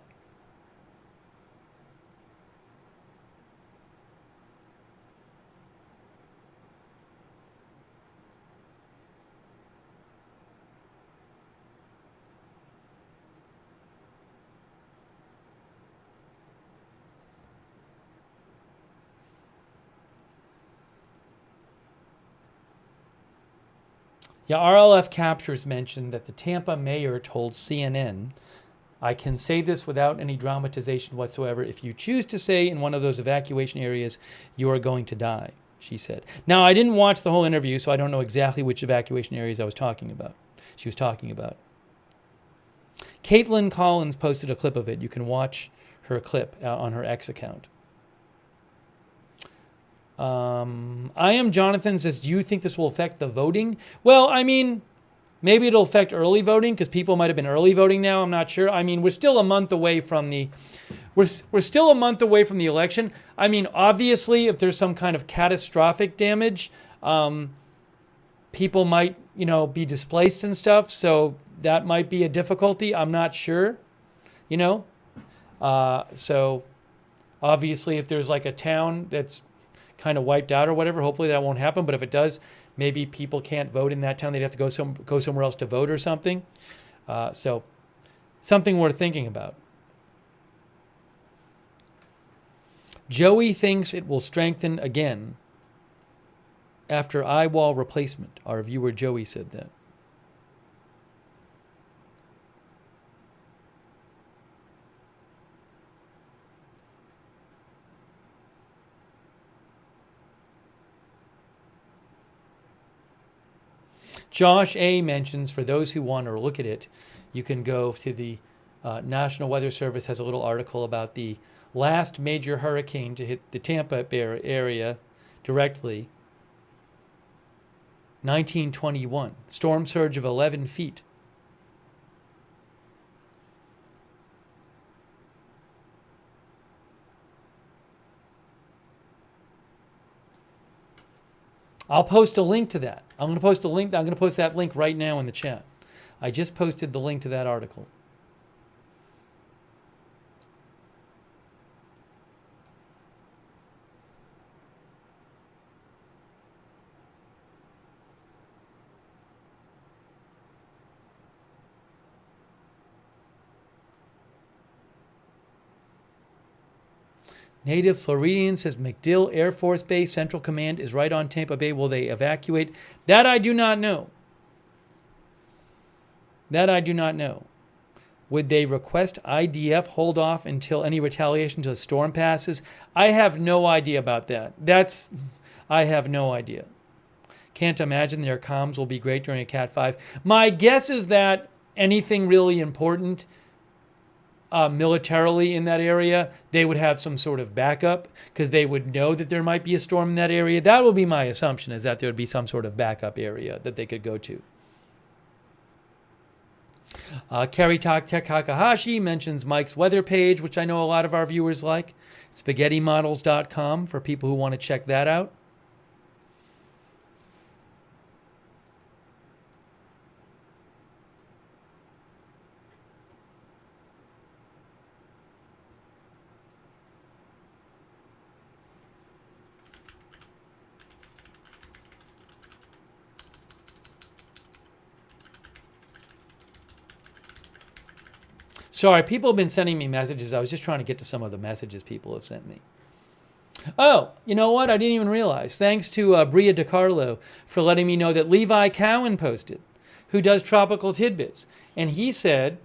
Yeah, RLF Captures mentioned that the Tampa mayor told CNN, I can say this without any dramatization whatsoever. If you choose to stay in one of those evacuation areas, you are going to die, she said. Now, I didn't watch the whole interview, so I don't know exactly which evacuation areas she was talking about. Caitlin Collins posted a clip of it. You can watch her clip on her X account. I am Jonathan says, do you think this will affect the voting? Well, I mean, maybe it'll affect early voting because people might have been early voting now. I'm not sure. I mean, we're still a month away from the election. I mean, obviously, if there's some kind of catastrophic damage, people might, be displaced and stuff. So that might be a difficulty. I'm not sure, So obviously, if there's like a town that's kind of wiped out or whatever, hopefully that won't happen. But if it does, maybe people can't vote in that town. They'd have to go somewhere else to vote or something. So something worth thinking about. Joey thinks it will strengthen again after eye wall replacement. Our viewer Joey said that. Josh A. mentions, for those who want to look at it, you can go to the National Weather Service has a little article about the last major hurricane to hit the Tampa Bay area directly, 1921, storm surge of 11 feet. I'll post a link to that. I'm going to post that link right now in the chat. I just posted the link to that article. Native Floridian says MacDill Air Force Base Central Command is right on Tampa Bay. Will they evacuate? That I do not know. Would they request IDF hold off until any retaliation until the storm passes? I have no idea about that. I have no idea. Can't imagine their comms will be great during a Cat 5. My guess is that anything really important militarily in that area, they would have some sort of backup because they would know that there might be a storm in that area. That would be my assumption, is that there would be some sort of backup area that they could go to. Kerry Takahashi mentions Mike's weather page, which I know a lot of our viewers like. SpaghettiModels.com for people who want to check that out. Sorry, people have been sending me messages. I was just trying to get to some of the messages people have sent me. Oh, you know what? I didn't even realize. Thanks to Bria DiCarlo for letting me know that Levi Cowan posted, who does Tropical Tidbits. And he said,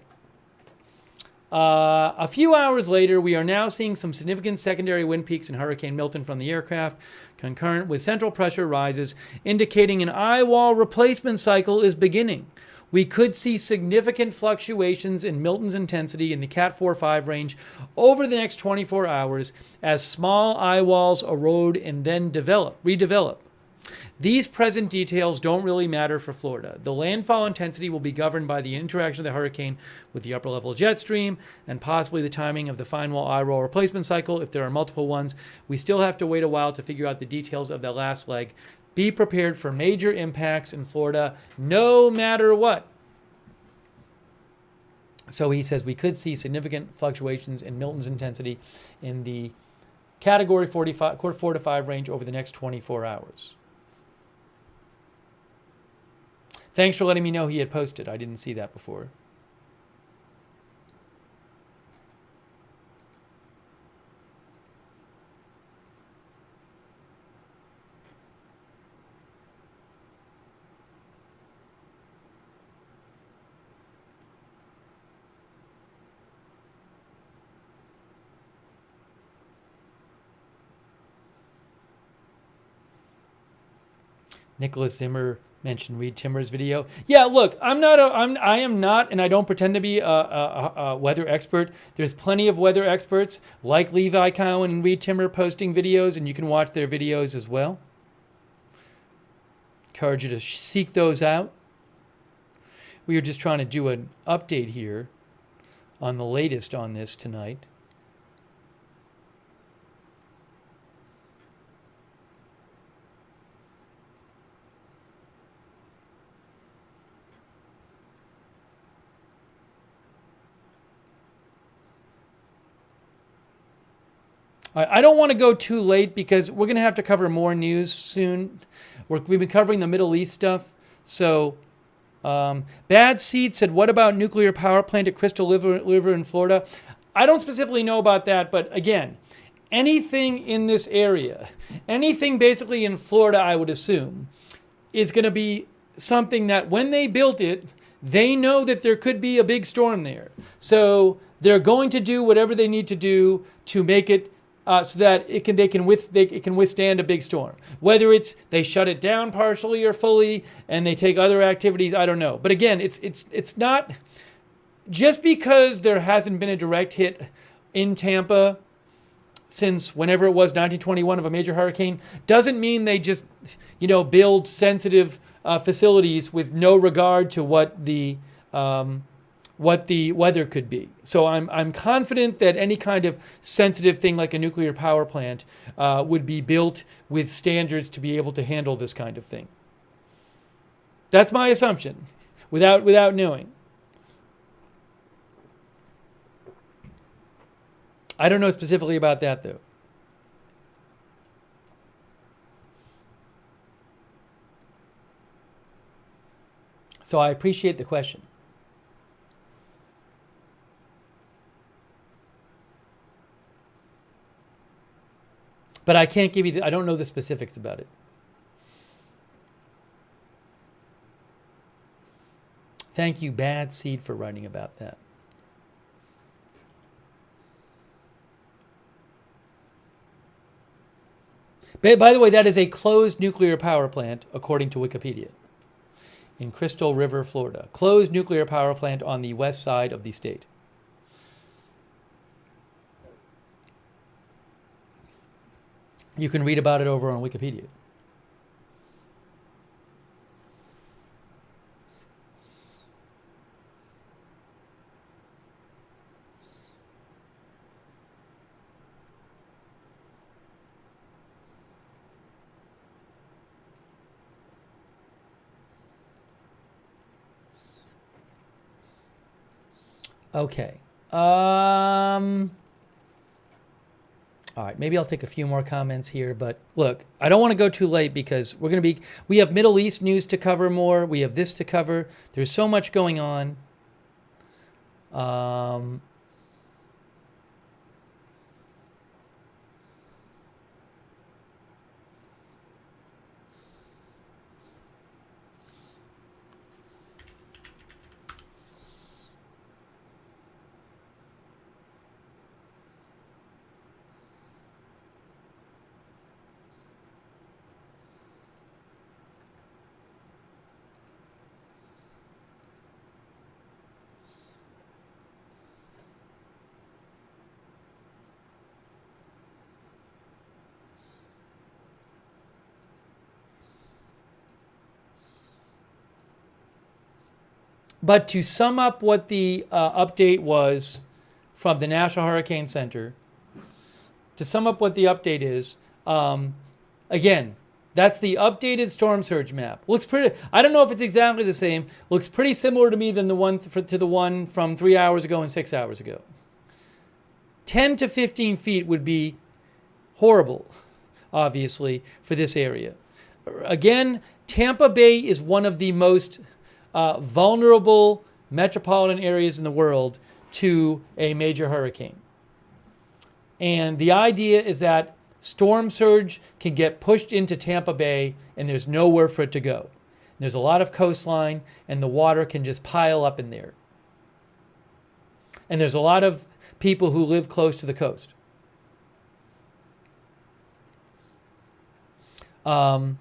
a few hours later, we are now seeing some significant secondary wind peaks in Hurricane Milton from the aircraft, concurrent with central pressure rises, indicating an eye wall replacement cycle is beginning. We could see significant fluctuations in Milton's intensity in the Cat 4-5 range over the next 24 hours as small eye walls erode and then redevelop. These present details don't really matter for Florida. The landfall intensity will be governed by the interaction of the hurricane with the upper level jet stream and possibly the timing of the fine wall eye roll replacement cycle if there are multiple ones. We still have to wait a while to figure out the details of that last leg. Be prepared for major impacts in Florida no matter what. So he says we could see significant fluctuations in Milton's intensity in the category 4 to 5 range over the next 24 hours. Thanks for letting me know he had posted. I didn't see that before. Nicholas Zimmer mentioned Reed Timmer's video. Yeah, look, I am not, and I don't pretend to be a weather expert. There's plenty of weather experts like Levi Cowan and Reed Timmer posting videos, and you can watch their videos as well. Encourage you to seek those out. We are just trying to do an update here on the latest on this tonight. I don't want to go too late because we're going to have to cover more news soon. We've been covering the Middle East stuff. So, Bad Seed said, what about nuclear power plant at Crystal River in Florida? I don't specifically know about that, but again, anything in this area, anything basically in Florida, I would assume, is going to be something that when they built it, they know that there could be a big storm there. So they're going to do whatever they need to do to make it so that it can withstand a big storm. Whether it's they shut it down partially or fully and they take other activities, I don't know. But again, it's not just because there hasn't been a direct hit in Tampa since whenever it was 1921 of a major hurricane doesn't mean they just build sensitive facilities with no regard to what the weather could be. So I'm confident that any kind of sensitive thing like a nuclear power plant would be built with standards to be able to handle this kind of thing. That's my assumption, without knowing. I don't know specifically about that though. So I appreciate the question. But I can't give you I don't know the specifics about it. Thank you, Bad Seed, for writing about that. By the way, that is a closed nuclear power plant, according to Wikipedia, in Crystal River, Florida. Closed nuclear power plant on the west side of the state. You can read about it over on Wikipedia. Okay. All right, maybe I'll take a few more comments here, but look, I don't want to go too late because we have Middle East news to cover more. We have this to cover. There's so much going on. But to sum up what the update was from the National Hurricane Center, to sum up what the update is, again, that's the updated storm surge map. Looks pretty. I don't know if it's exactly the same. Looks pretty similar to me than the one to the one from 3 hours ago and 6 hours ago. 10 to 15 feet would be horrible, obviously, for this area. Again, Tampa Bay is one of the most vulnerable metropolitan areas in the world to a major hurricane. And the idea is that storm surge can get pushed into Tampa Bay and there's nowhere for it to go. There's a lot of coastline and the water can just pile up in there. And there's a lot of people who live close to the coast. And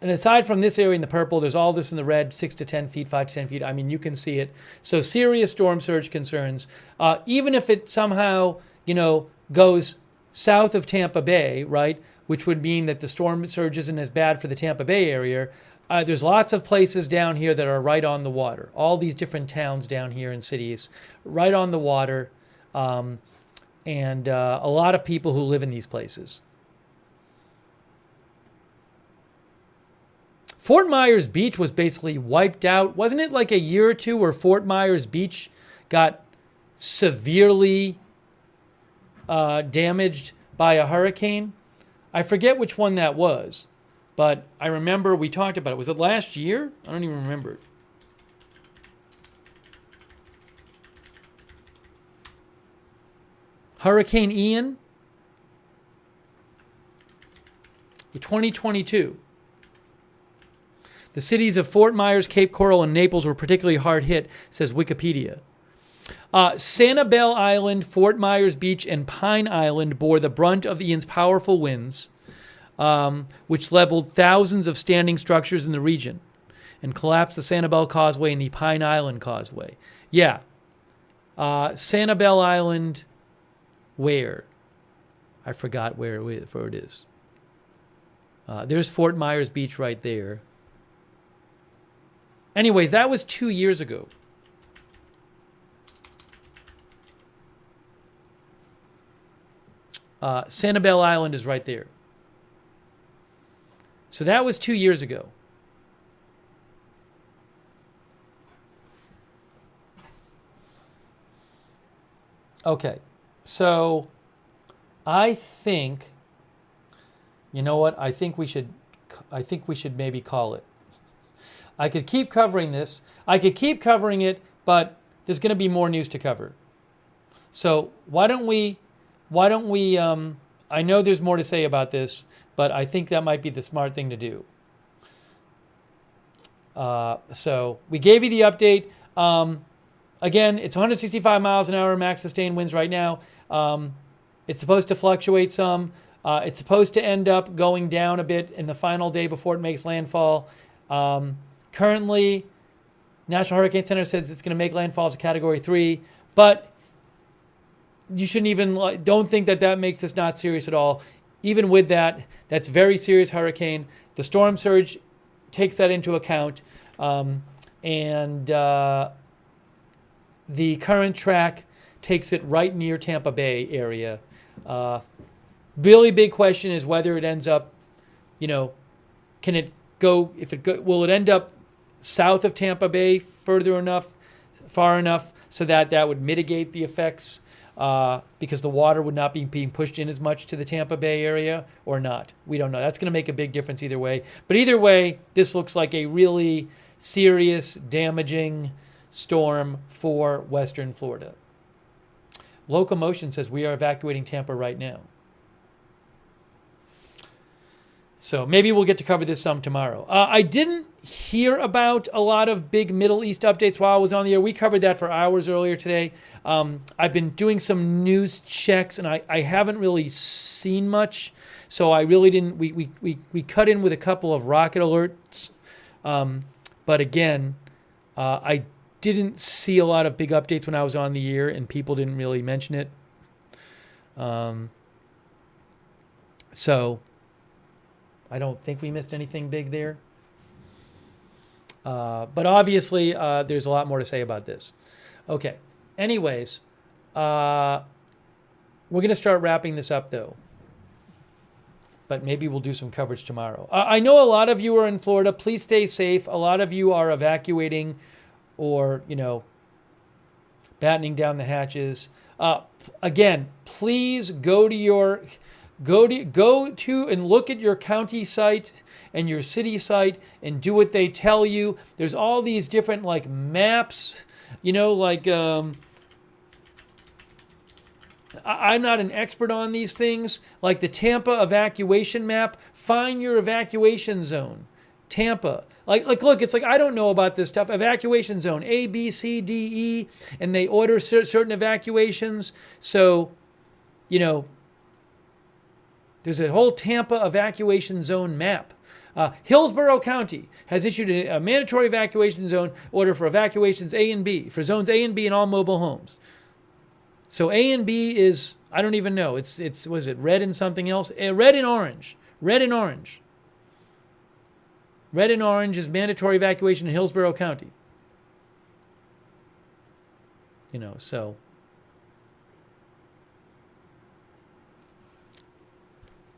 aside from this area in the purple, there's all this in the red, 6 to 10 feet, 5 to 10 feet. I mean, you can see it. So serious storm surge concerns. Even if it somehow, goes south of Tampa Bay, right, which would mean that the storm surge isn't as bad for the Tampa Bay area, there's lots of places down here that are right on the water. All these different towns down here and cities, right on the water, and a lot of people who live in these places. Fort Myers Beach was basically wiped out. Wasn't it like a year or two where Fort Myers Beach got severely damaged by a hurricane? I forget which one that was, but I remember we talked about it. Was it last year? I don't even remember. Hurricane Ian? 2022. The cities of Fort Myers, Cape Coral, and Naples were particularly hard hit, says Wikipedia. Sanibel Island, Fort Myers Beach, and Pine Island bore the brunt of Ian's powerful winds, which leveled thousands of standing structures in the region and collapsed the Sanibel Causeway and the Pine Island Causeway. Yeah. Sanibel Island, where? I forgot where it is. There's Fort Myers Beach right there. Anyways, that was 2 years ago. Sanibel Island is right there. So that was 2 years ago. Okay, so I think, you know what? I think we should maybe call it. I could keep covering this. I could keep covering it, but there's going to be more news to cover. So why don't we, I know there's more to say about this, but I think that might be the smart thing to do. So we gave you the update. Again, it's 165 miles an hour max sustained winds right now. It's supposed to fluctuate some. It's supposed to end up going down a bit in the final day before it makes landfall. Currently, National Hurricane Center says it's going to make landfall as a Category 3, but you shouldn't even, don't think that makes this not serious at all. Even with that, that's very serious hurricane. The storm surge takes that into account, and the current track takes it right near Tampa Bay area. Really big question is whether it ends up, can it go, will it end up south of Tampa Bay far enough so that would mitigate the effects because the water would not be being pushed in as much to the Tampa Bay area or not. We don't know. That's going to make a big difference either way. But either way, this looks like a really serious, damaging storm for Western Florida. Locomotion says we are evacuating Tampa right now. So maybe we'll get to cover this some tomorrow. I didn't hear about a lot of big Middle East updates while I was on the air. We covered that for hours earlier today. I've been doing some news checks, and I haven't really seen much. So I really didn't. We cut in with a couple of rocket alerts. But again, I didn't see a lot of big updates when I was on the air, and people didn't really mention it. So I don't think we missed anything big there. But obviously, there's a lot more to say about this. Okay. Anyways, we're going to start wrapping this up, though. But maybe we'll do some coverage tomorrow. I know a lot of you are in Florida. Please stay safe. A lot of you are evacuating or, battening down the hatches. Again, please go to and look at your county site and your city site and do what they tell you. There's all these different maps, I'm not an expert on these things. Like the Tampa evacuation map, find your evacuation zone. Tampa. Look, it's I don't know about this stuff. Evacuation zone, A, B, C, D, E, and they order certain evacuations. So, there's a whole Tampa evacuation zone map. Hillsborough County has issued a mandatory evacuation zone order for evacuations A and B, for zones A and B in all mobile homes. So A and B is, I don't even know. It's was it red and something else? Red and orange. Red and orange. Red and orange is mandatory evacuation in Hillsborough County. So.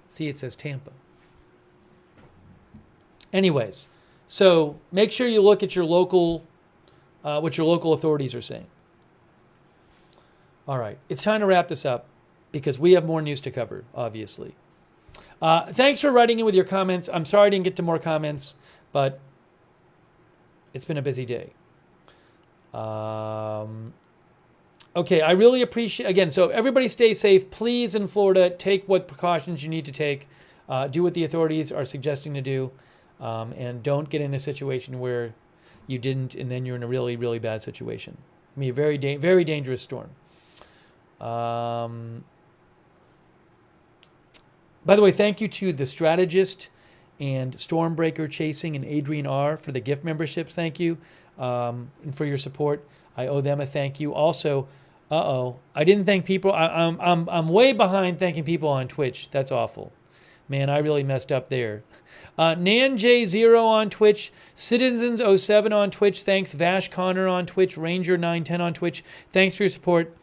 See, it says Tampa. Anyways, so make sure you look at your local, what your local authorities are saying. All right, it's time to wrap this up because we have more news to cover, obviously. Thanks for writing in with your comments. I'm sorry I didn't get to more comments, but it's been a busy day. Okay, I really appreciate, again, so everybody stay safe. Please, in Florida, take what precautions you need to take. Do what the authorities are suggesting to do. And don't get in a situation where you didn't and then you're in a really, really bad situation. I mean, a very, very dangerous storm. By the way, thank you to The Strategist and Stormbreaker Chasing and Adrian R. for the gift memberships. Thank you. And for your support. I owe them a thank you. Also, I didn't thank people. I'm way behind thanking people on Twitch. That's awful. Man, I really messed up there. NanJ0 on Twitch, Citizens07 on Twitch, thanks. Vash Connor on Twitch, Ranger910 on Twitch, thanks for your support.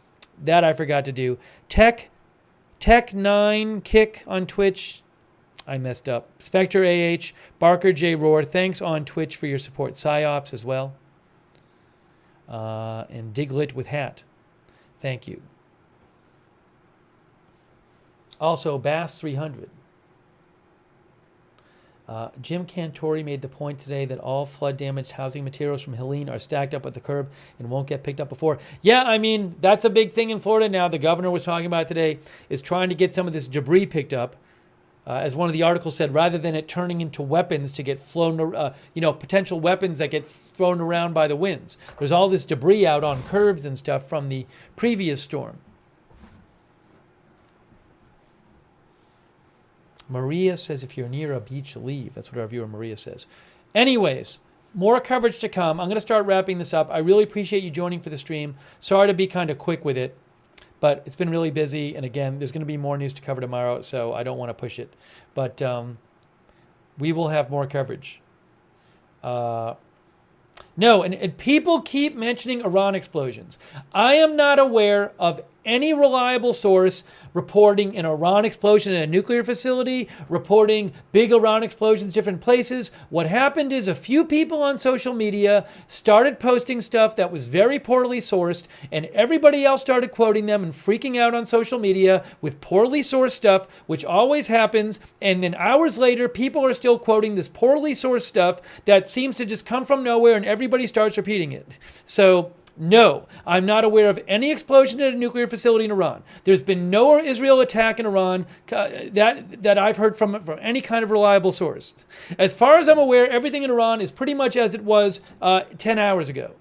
That I forgot to do. Tech9 Kick on Twitch, I messed up. Spectre AH, Barker J Roar, thanks on Twitch for your support. Psyops as well. And Diglet with Hat, thank you. Also, Bass300. Jim Cantori made the point today that all flood-damaged housing materials from Helene are stacked up at the curb and won't get picked up before. Yeah, I mean, that's a big thing in Florida now. The governor was talking about it today, is trying to get some of this debris picked up. As one of the articles said, rather than it turning into weapons to get flown, potential weapons that get thrown around by the winds. There's all this debris out on curbs and stuff from the previous storm. Maria says, if you're near a beach, leave. That's what our viewer Maria says. Anyways, more coverage to come. I'm going to start wrapping this up. I really appreciate you joining for the stream. Sorry to be kind of quick with it, but it's been really busy. And again, there's going to be more news to cover tomorrow, so I don't want to push it. But we will have more coverage. No, and people keep mentioning Iran explosions. I am not aware of any reliable source reporting an Iran explosion at a nuclear facility, reporting big Iran explosions different places. What happened is a few people on social media started posting stuff that was very poorly sourced, and everybody else started quoting them and freaking out on social media with poorly sourced stuff, which always happens. And then hours later, people are still quoting this poorly sourced stuff that seems to just come from nowhere, and everybody starts repeating it. So no, I'm not aware of any explosion at a nuclear facility in Iran. There's been no Israel attack in Iran that I've heard from any kind of reliable source. As far as I'm aware, everything in Iran is pretty much as it was 10 hours ago.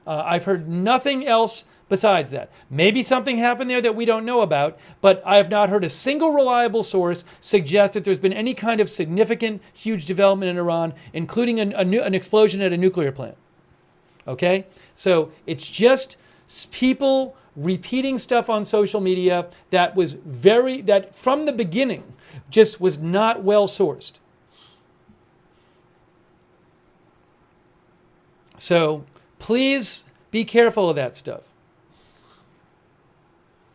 I've heard nothing else besides that. Maybe something happened there that we don't know about, but I have not heard a single reliable source suggest that there's been any kind of significant, huge development in Iran, including an explosion at a nuclear plant. Okay? So it's just people repeating stuff on social media that from the beginning just was not well sourced. So please be careful of that stuff.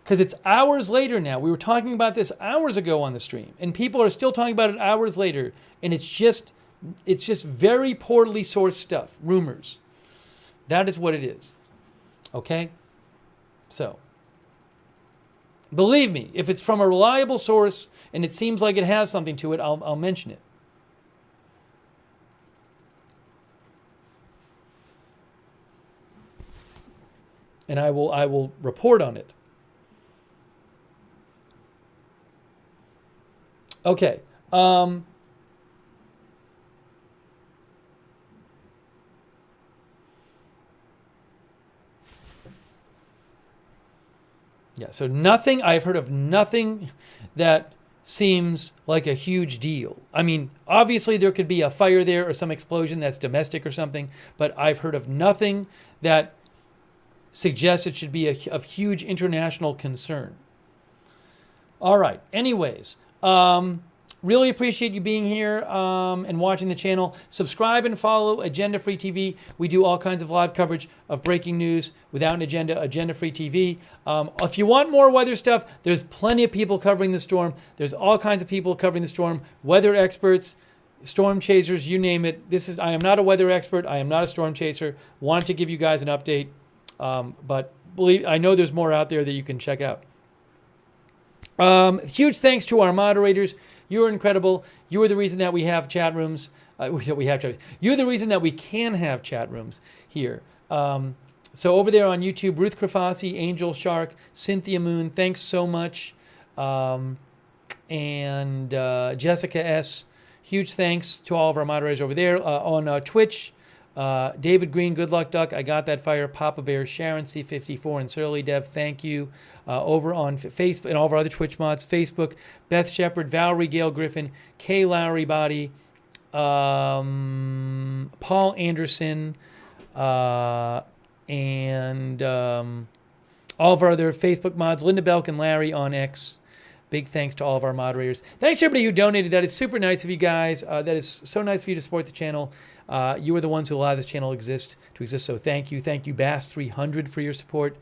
Because it's hours later now. We were talking about this hours ago on the stream, and people are still talking about it hours later. And it's just very poorly sourced stuff, rumors. That is what it is. Okay? So, believe me, if it's from a reliable source and it seems like it has something to it, I'll mention it. And I will report on it. Okay. Yeah, so nothing, I've heard of nothing that seems like a huge deal. I mean, obviously there could be a fire there or some explosion that's domestic or something, but I've heard of nothing that suggests it should be of huge international concern. All right, anyways, really appreciate you being here and watching the channel. Subscribe and follow Agenda Free TV. We do all kinds of live coverage of breaking news without an agenda, Agenda Free TV. If you want more weather stuff, there's plenty of people covering the storm. There's all kinds of people covering the storm, weather experts, storm chasers, you name it. I am not a weather expert. I am not a storm chaser. Want to give you guys an update, but I know there's more out there that you can check out. Huge thanks to our moderators. You are incredible. You are the reason that we have chat rooms. You're the reason that we can have chat rooms here. So over there on YouTube, Ruth Krafasi, Angel Shark, Cynthia Moon, thanks so much. And Jessica S. Huge thanks to all of our moderators over there. On Twitch, David Green, Good Luck Duck, I Got That Fire, Papa Bear, Sharon C54, and Surly Dev, thank you. Over on Facebook and all of our other Twitch mods, Facebook, Beth Shepard, Valerie Gale Griffin, Kay Lowry Body, Paul Anderson, and all of our other Facebook mods, Linda Belk and Larry on X. Big thanks to all of our moderators. Thanks to everybody who donated. That is super nice of you guys. That is so nice of you to support the channel. You are the ones who allow this channel to exist. So thank you. Thank you, Bass300, for your support.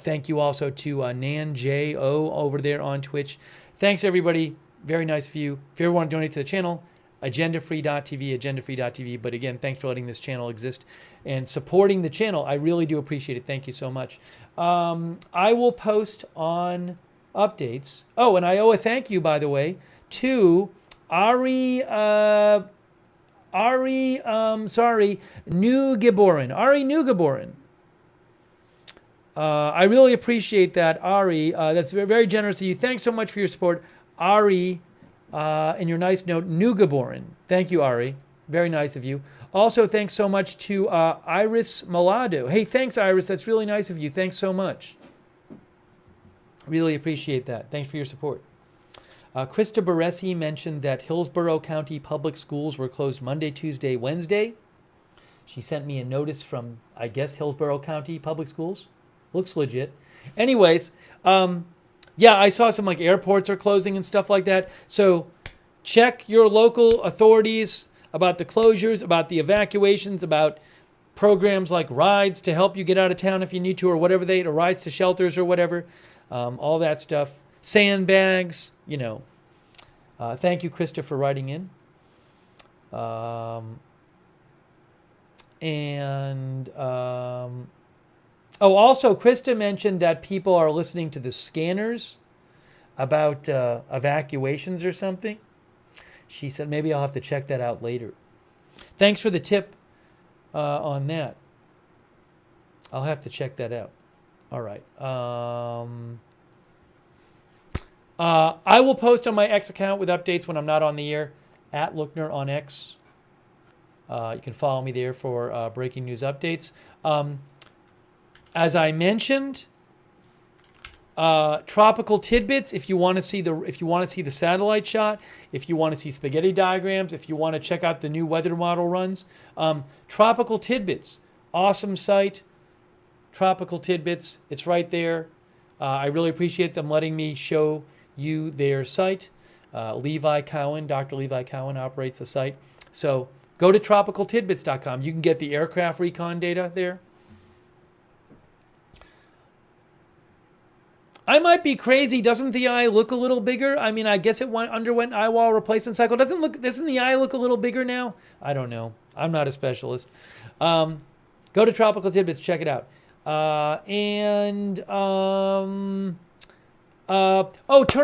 Thank you also to Nan J.O. over there on Twitch. Thanks, everybody. Very nice of you. If you ever want to donate to the channel, agendafree.tv, agendafree.tv. But again, thanks for letting this channel exist and supporting the channel. I really do appreciate it. Thank you so much. I will post on updates. Oh, and I owe a thank you, by the way, to Ari Newgeboren. Ari Newgeboren. I really appreciate that, Ari. That's very, very generous of you. Thanks so much for your support, Ari, and your nice note, Newgeboren. Thank you, Ari. Very nice of you. Also, thanks so much to Iris Malado. Hey, thanks, Iris. That's really nice of you. Thanks so much. Really appreciate that. Thanks for your support. Krista Baresi mentioned that Hillsborough County Public Schools were closed Monday, Tuesday, Wednesday. She sent me a notice from, I guess, Hillsborough County Public Schools. Looks legit. Anyways, yeah, I saw some like airports are closing and stuff like that. So check your local authorities about the closures, about the evacuations, about programs like rides to help you get out of town if you need to, or whatever or rides to shelters or whatever. All that stuff. Sandbags, you know. Thank you, Krista, for writing in. Oh, also, Krista mentioned that people are listening to the scanners about evacuations or something. She said maybe I'll have to check that out later. Thanks for the tip on that. I'll have to check that out. All right. I will post on my X account with updates when I'm not on the air, at Lookner on X. You can follow me there for breaking news updates. As I mentioned, tropical tidbits. If you want to see the satellite shot, if you want to see spaghetti diagrams, if you want to check out the new weather model runs, tropical tidbits, awesome site. Tropical tidbits. It's right there. I really appreciate them letting me show you their site. Levi Cowan, Dr. Levi Cowan operates the site. So Go to tropicaltidbits.com. You can get the aircraft recon data there. I might be crazy. Doesn't the eye look a little bigger? I mean, I guess it underwent eye wall replacement cycle. Doesn't the eye look a little bigger now? I don't know. I'm not a specialist. Go to Tropical Tidbits, check it out. Turn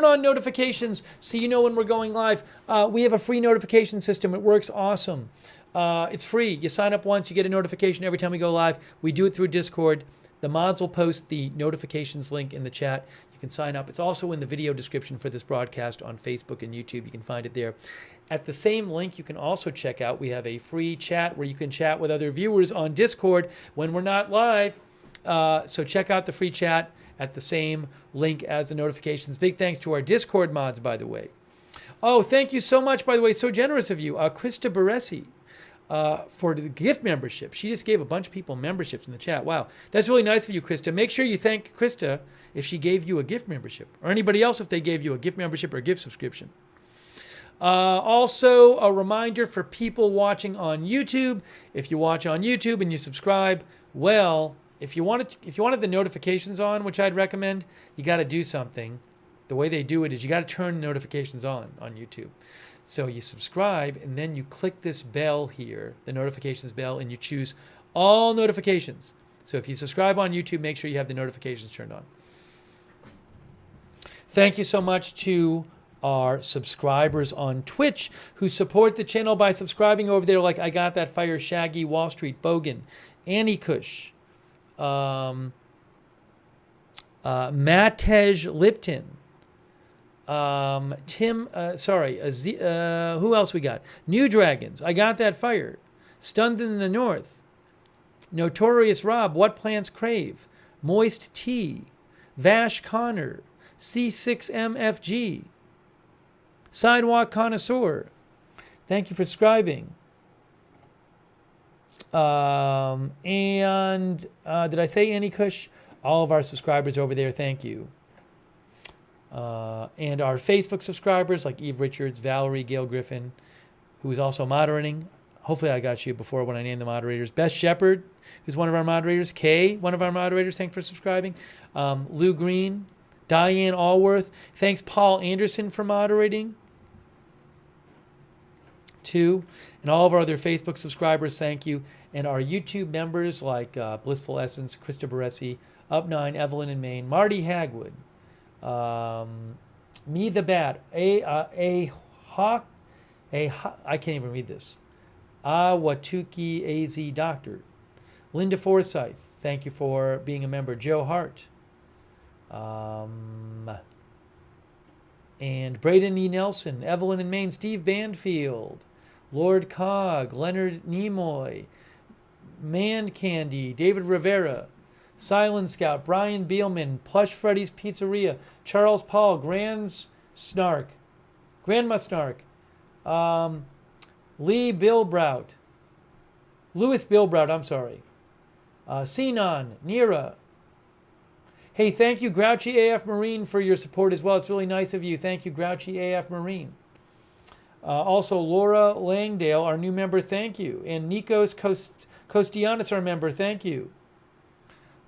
on notifications so you know when we're going live. We have a free notification system. It works awesome. It's free. You sign up once, you get a notification every time we go live. We do it through Discord. The mods will post the notifications link in the chat. You can sign up. It's also in the video description for this broadcast on Facebook and YouTube. You can find it there. At the same link, you can also check out, we have a free chat where you can chat with other viewers on Discord when we're not live. So check out the free chat at the same link as the notifications. Big thanks to our Discord mods, by the way. Oh, thank you so much, by the way. So generous of you. Krista Baresi. For the gift membership. She just gave a bunch of people memberships in the chat. Wow. That's really nice of you, Krista. Make sure you thank Krista if she gave you a gift membership, or anybody else if they gave you a gift membership or a gift subscription. Also, a reminder for people watching on YouTube. If you watch on YouTube and you subscribe, well, if you wanted the notifications on, which I'd recommend, you got to do something. The way they do it is you got to turn notifications on YouTube. So you subscribe, and then you click this bell here, the notifications bell, and you choose all notifications. So if you subscribe on YouTube, make sure you have the notifications turned on. Thank you so much to our subscribers on Twitch who support the channel by subscribing over there, like I Got That Fire, Shaggy, Wall Street, Bogan, Annie Kush, Matej Lipton, who else we got? New Dragons, I Got That Fire, Stunned in the North, Notorious Rob, What Plants Crave, Moist Tea, Vash Connor, C6MFG, Sidewalk Connoisseur. Thank you for subscribing. Did I say Annie Kush? All of our subscribers over there, thank you. And our Facebook subscribers like Eve Richards, Valerie, Gail Griffin, who is also moderating. Hopefully I got you before when I named the moderators. Beth Shepard, who's one of our moderators. Kay, one of our moderators, thanks for subscribing. Lou Green, Diane Allworth. Thanks Paul Anderson for moderating, too. And all of our other Facebook subscribers, thank you. And our YouTube members like Blissful Essence, Krista Baresi, Up9, Evelyn in Maine, Marty Hagwood, Me the Bat, I can't even read this. Watuki AZ Doctor, Linda Forsyth, thank you for being a member. Joe Hart, and Braden E. Nelson, Evelyn in Maine, Steve Banfield, Lord Cog, Leonard Nimoy, Man Candy, David Rivera, Silent Scout, Brian Beelman, Plush Freddy's Pizzeria, Charles Paul, Grandma Snark, Lee Bilbrout, Louis Bilbrout, I'm sorry, Sinon, Nira. Hey, thank you, Grouchy AF Marine, for your support as well. It's really nice of you. Thank you, Grouchy AF Marine. Also, Laura Langdale, our new member, thank you. And Nikos Kostianis, our member, thank you.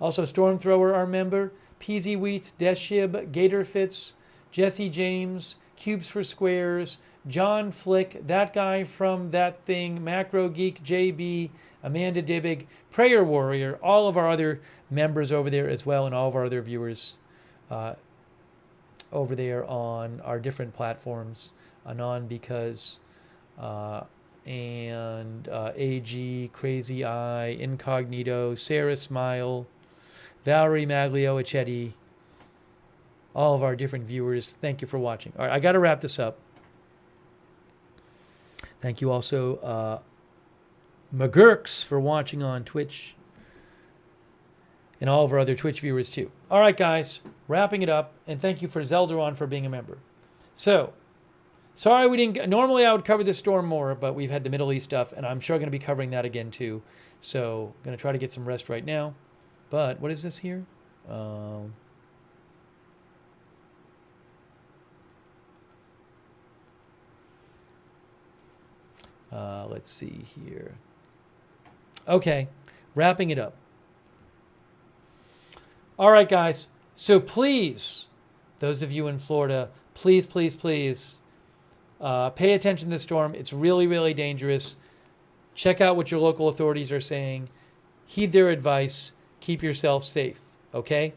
Also, Storm Thrower, our member. Peasy Wheats, Deshib, Gator Fitz, Jesse James, Cubes for Squares, John Flick, That Guy from That Thing, Macro Geek, JB, Amanda Dibbig, Prayer Warrior, all of our other members over there as well, and all of our other viewers over there on our different platforms. Anon Because, AG, Crazy Eye, Incognito, Sarah Smile, Valerie Maglio, Echetti, all of our different viewers. Thank you for watching. All right, I got to wrap this up. Thank you also, McGurks, for watching on Twitch, and all of our other Twitch viewers too. All right, guys, wrapping it up, and thank you for Zeldaron for being a member. So, sorry we didn't. Normally I would cover this storm more, but we've had the Middle East stuff, and I'm sure going to be covering that again too. So, going to try to get some rest right now. But what is this here? Let's see here. Okay, wrapping it up. All right, guys. So please, those of you in Florida, please, please, please pay attention to the storm. It's really, really dangerous. Check out what your local authorities are saying. Heed their advice. Keep yourself safe. Okay?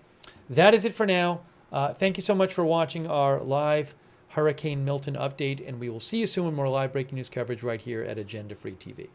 That is it for now. Thank you so much for watching our live Hurricane Milton update, and we will see you soon with more live breaking news coverage right here at Agenda Free TV.